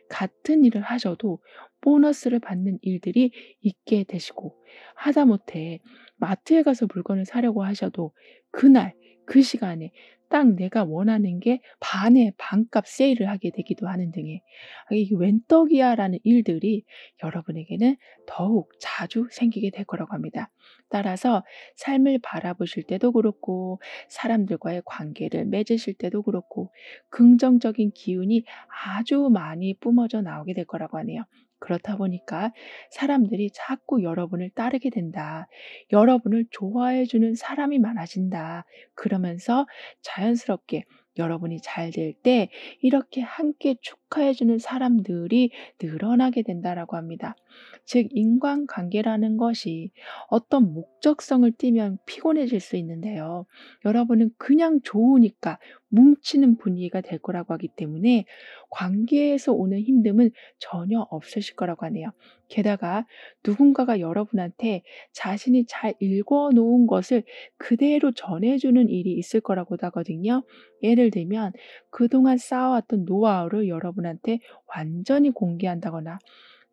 같은 일을 하셔도 보너스를 받는 일들이 있게 되시고 하다못해 마트에 가서 물건을 사려고 하셔도 그날 그 시간에 딱 내가 원하는 게 반에 반값 세일을 하게 되기도 하는 등의 '아 이게 웬 떡이야.'라는 일들이 여러분에게는 더욱 자주 생기게 될 거라고 합니다. 따라서 삶을 바라보실 때도 그렇고 사람들과의 관계를 맺으실 때도 그렇고 긍정적인 기운이 아주 많이 뿜어져 나오게 될 거라고 하네요. 그렇다 보니까 사람들이 자꾸 여러분을 따르게 된다. 여러분을 좋아해 주는 사람이 많아진다. 그러면서 자연스럽게 여러분이 잘 될 때 이렇게 함께 축하해 주는 사람들이 늘어나게 된다라고 합니다. 즉 인간관계라는 것이 어떤 목적성을 띠면 피곤해질 수 있는데요. 여러분은 그냥 좋으니까 뭉치는 분위기가 될 거라고 하기 때문에 관계에서 오는 힘듦은 전혀 없으실 거라고 하네요. 게다가 누군가가 여러분한테 자신이 잘 읽어 놓은 것을 그대로 전해주는 일이 있을 거라고도 하거든요. 예를 들면 그동안 쌓아왔던 노하우를 여러분한테 완전히 공개한다거나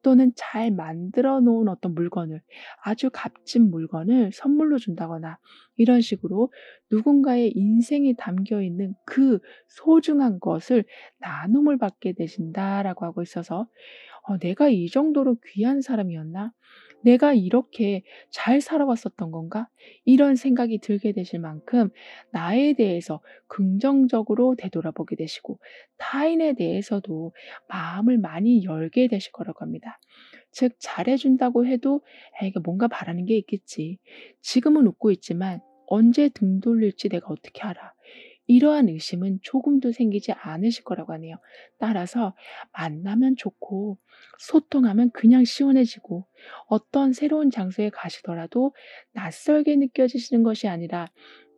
또는 잘 만들어 놓은 어떤 물건을 아주 값진 물건을 선물로 준다거나 이런 식으로 누군가의 인생이 담겨 있는 그 소중한 것을 나눔을 받게 되신다라고 하고 있어서 '내가 이 정도로 귀한 사람이었나? 내가 이렇게 잘 살아왔었던 건가?' 이런 생각이 들게 되실 만큼 나에 대해서 긍정적으로 되돌아보게 되시고 타인에 대해서도 마음을 많이 열게 되실 거라고 합니다. 즉 잘해 준다고 해도 '아 이게 뭔가 바라는 게 있겠지. 지금은 웃고 있지만 언제 등 돌릴지 내가 어떻게 알아.' 이러한 의심은 조금도 생기지 않으실 거라고 하네요. 따라서 만나면 좋고 소통하면 그냥 시원해지고 어떤 새로운 장소에 가시더라도 낯설게 느껴지시는 것이 아니라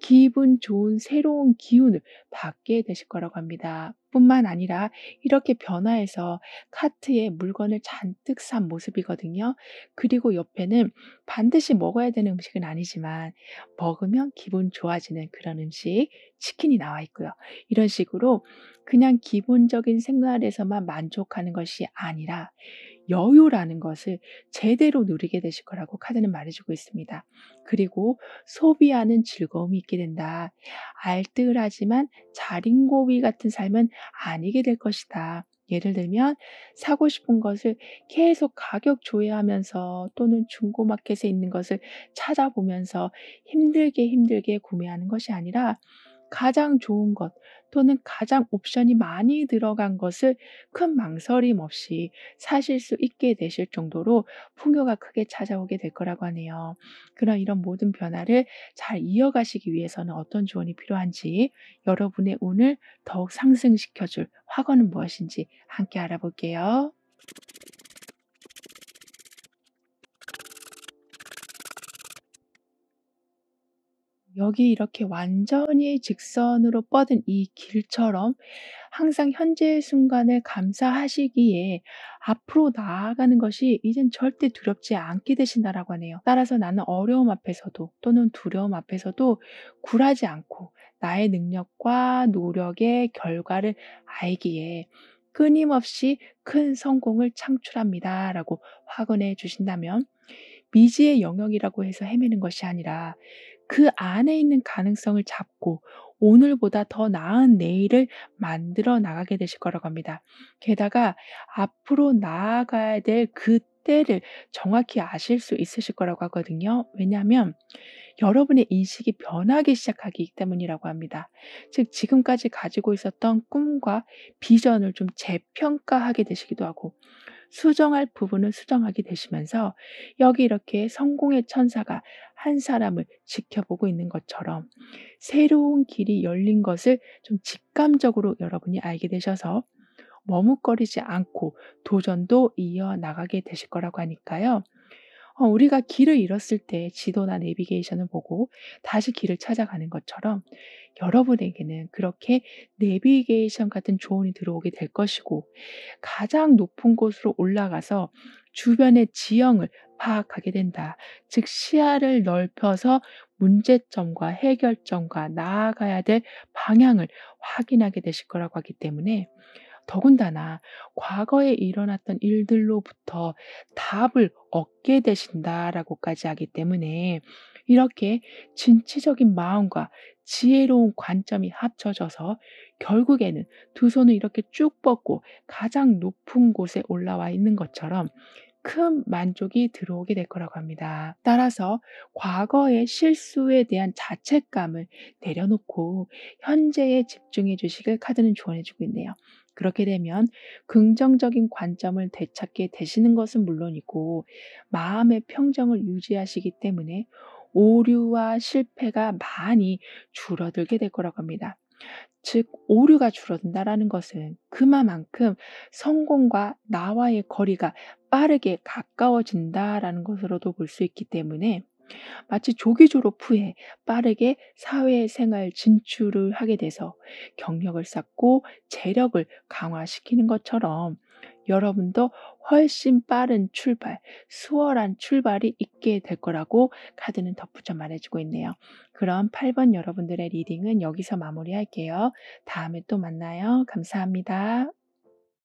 기분 좋은 새로운 기운을 받게 되실 거라고 합니다. 뿐만 아니라 이렇게 변화해서 카트에 물건을 잔뜩 산 모습이거든요. 그리고 옆에는 반드시 먹어야 되는 음식은 아니지만 먹으면 기분 좋아지는 그런 음식, 치킨이 나와 있고요. 이런 식으로 그냥 기본적인 생활에서만 만족하는 것이 아니라 여유라는 것을 제대로 누리게 되실 거라고 카드는 말해주고 있습니다. 그리고 소비하는 즐거움이 있게 된다. 알뜰하지만 자린고비 같은 삶은 아니게 될 것이다. 예를 들면 사고 싶은 것을 계속 가격 조회하면서 또는 중고마켓에 있는 것을 찾아보면서 힘들게 구매하는 것이 아니라 가장 좋은 것 또는 가장 옵션이 많이 들어간 것을 큰 망설임 없이 사실 수 있게 되실 정도로 풍요가 크게 찾아오게 될 거라고 하네요. 그런 이런 모든 변화를 잘 이어가시기 위해서는 어떤 조언이 필요한지, 여러분의 운을 더욱 상승시켜 줄 확언은 무엇인지 함께 알아볼게요. 여기 이렇게 완전히 직선으로 뻗은 이 길처럼 항상 현재의 순간을 감사하시기에 앞으로 나아가는 것이 이젠 절대 두렵지 않게 되신다라고 하네요. 따라서 나는 어려움 앞에서도 또는 두려움 앞에서도 굴하지 않고 나의 능력과 노력의 결과를 알기에 끊임없이 큰 성공을 창출합니다라고 확언해 주신다면, 미지의 영역이라고 해서 헤매는 것이 아니라 그 안에 있는 가능성을 잡고 오늘보다 더 나은 내일을 만들어 나가게 되실 거라고 합니다. 게다가 앞으로 나아가야 될 그 때를 정확히 아실 수 있으실 거라고 하거든요. 왜냐하면 여러분의 인식이 변하기 시작하기 때문이라고 합니다. 즉 지금까지 가지고 있었던 꿈과 비전을 좀 재평가하게 되시기도 하고, 수정할 부분을 수정하게 되시면서 여기 이렇게 성공의 천사가 한 사람을 지켜보고 있는 것처럼 새로운 길이 열린 것을 좀 직감적으로 여러분이 알게 되셔서 머뭇거리지 않고 도전도 이어나가게 되실 거라고 하니까요. 우리가 길을 잃었을 때 지도나 내비게이션을 보고 다시 길을 찾아가는 것처럼 여러분에게는 그렇게 내비게이션 같은 조언이 들어오게 될 것이고, 가장 높은 곳으로 올라가서 주변의 지형을 파악하게 된다. 즉 시야를 넓혀서 문제점과 해결점과 나아가야 될 방향을 확인하게 되실 거라고 하기 때문에, 더군다나 과거에 일어났던 일들로부터 답을 얻게 되신다라고까지 하기 때문에, 이렇게 진취적인 마음과 지혜로운 관점이 합쳐져서 결국에는 두 손을 이렇게 쭉 뻗고 가장 높은 곳에 올라와 있는 것처럼 큰 만족이 들어오게 될 거라고 합니다. 따라서 과거의 실수에 대한 자책감을 내려놓고 현재에 집중해 주시길 카드는 조언해 주고 있네요. 그렇게 되면 긍정적인 관점을 되찾게 되시는 것은 물론이고 마음의 평정을 유지하시기 때문에 오류와 실패가 많이 줄어들게 될 거라고 합니다. 즉 오류가 줄어든다라는 것은 그만큼 성공과 나와의 거리가 빠르게 가까워진다라는 것으로도 볼 수 있기 때문에, 마치 조기 졸업 후에 빠르게 사회생활 진출을 하게 돼서 경력을 쌓고 재력을 강화시키는 것처럼 여러분도 훨씬 빠른 출발, 수월한 출발이 있게 될 거라고 카드는 덧붙여 말해주고 있네요. 그럼 8번 여러분들의 리딩은 여기서 마무리할게요. 다음에 또 만나요. 감사합니다.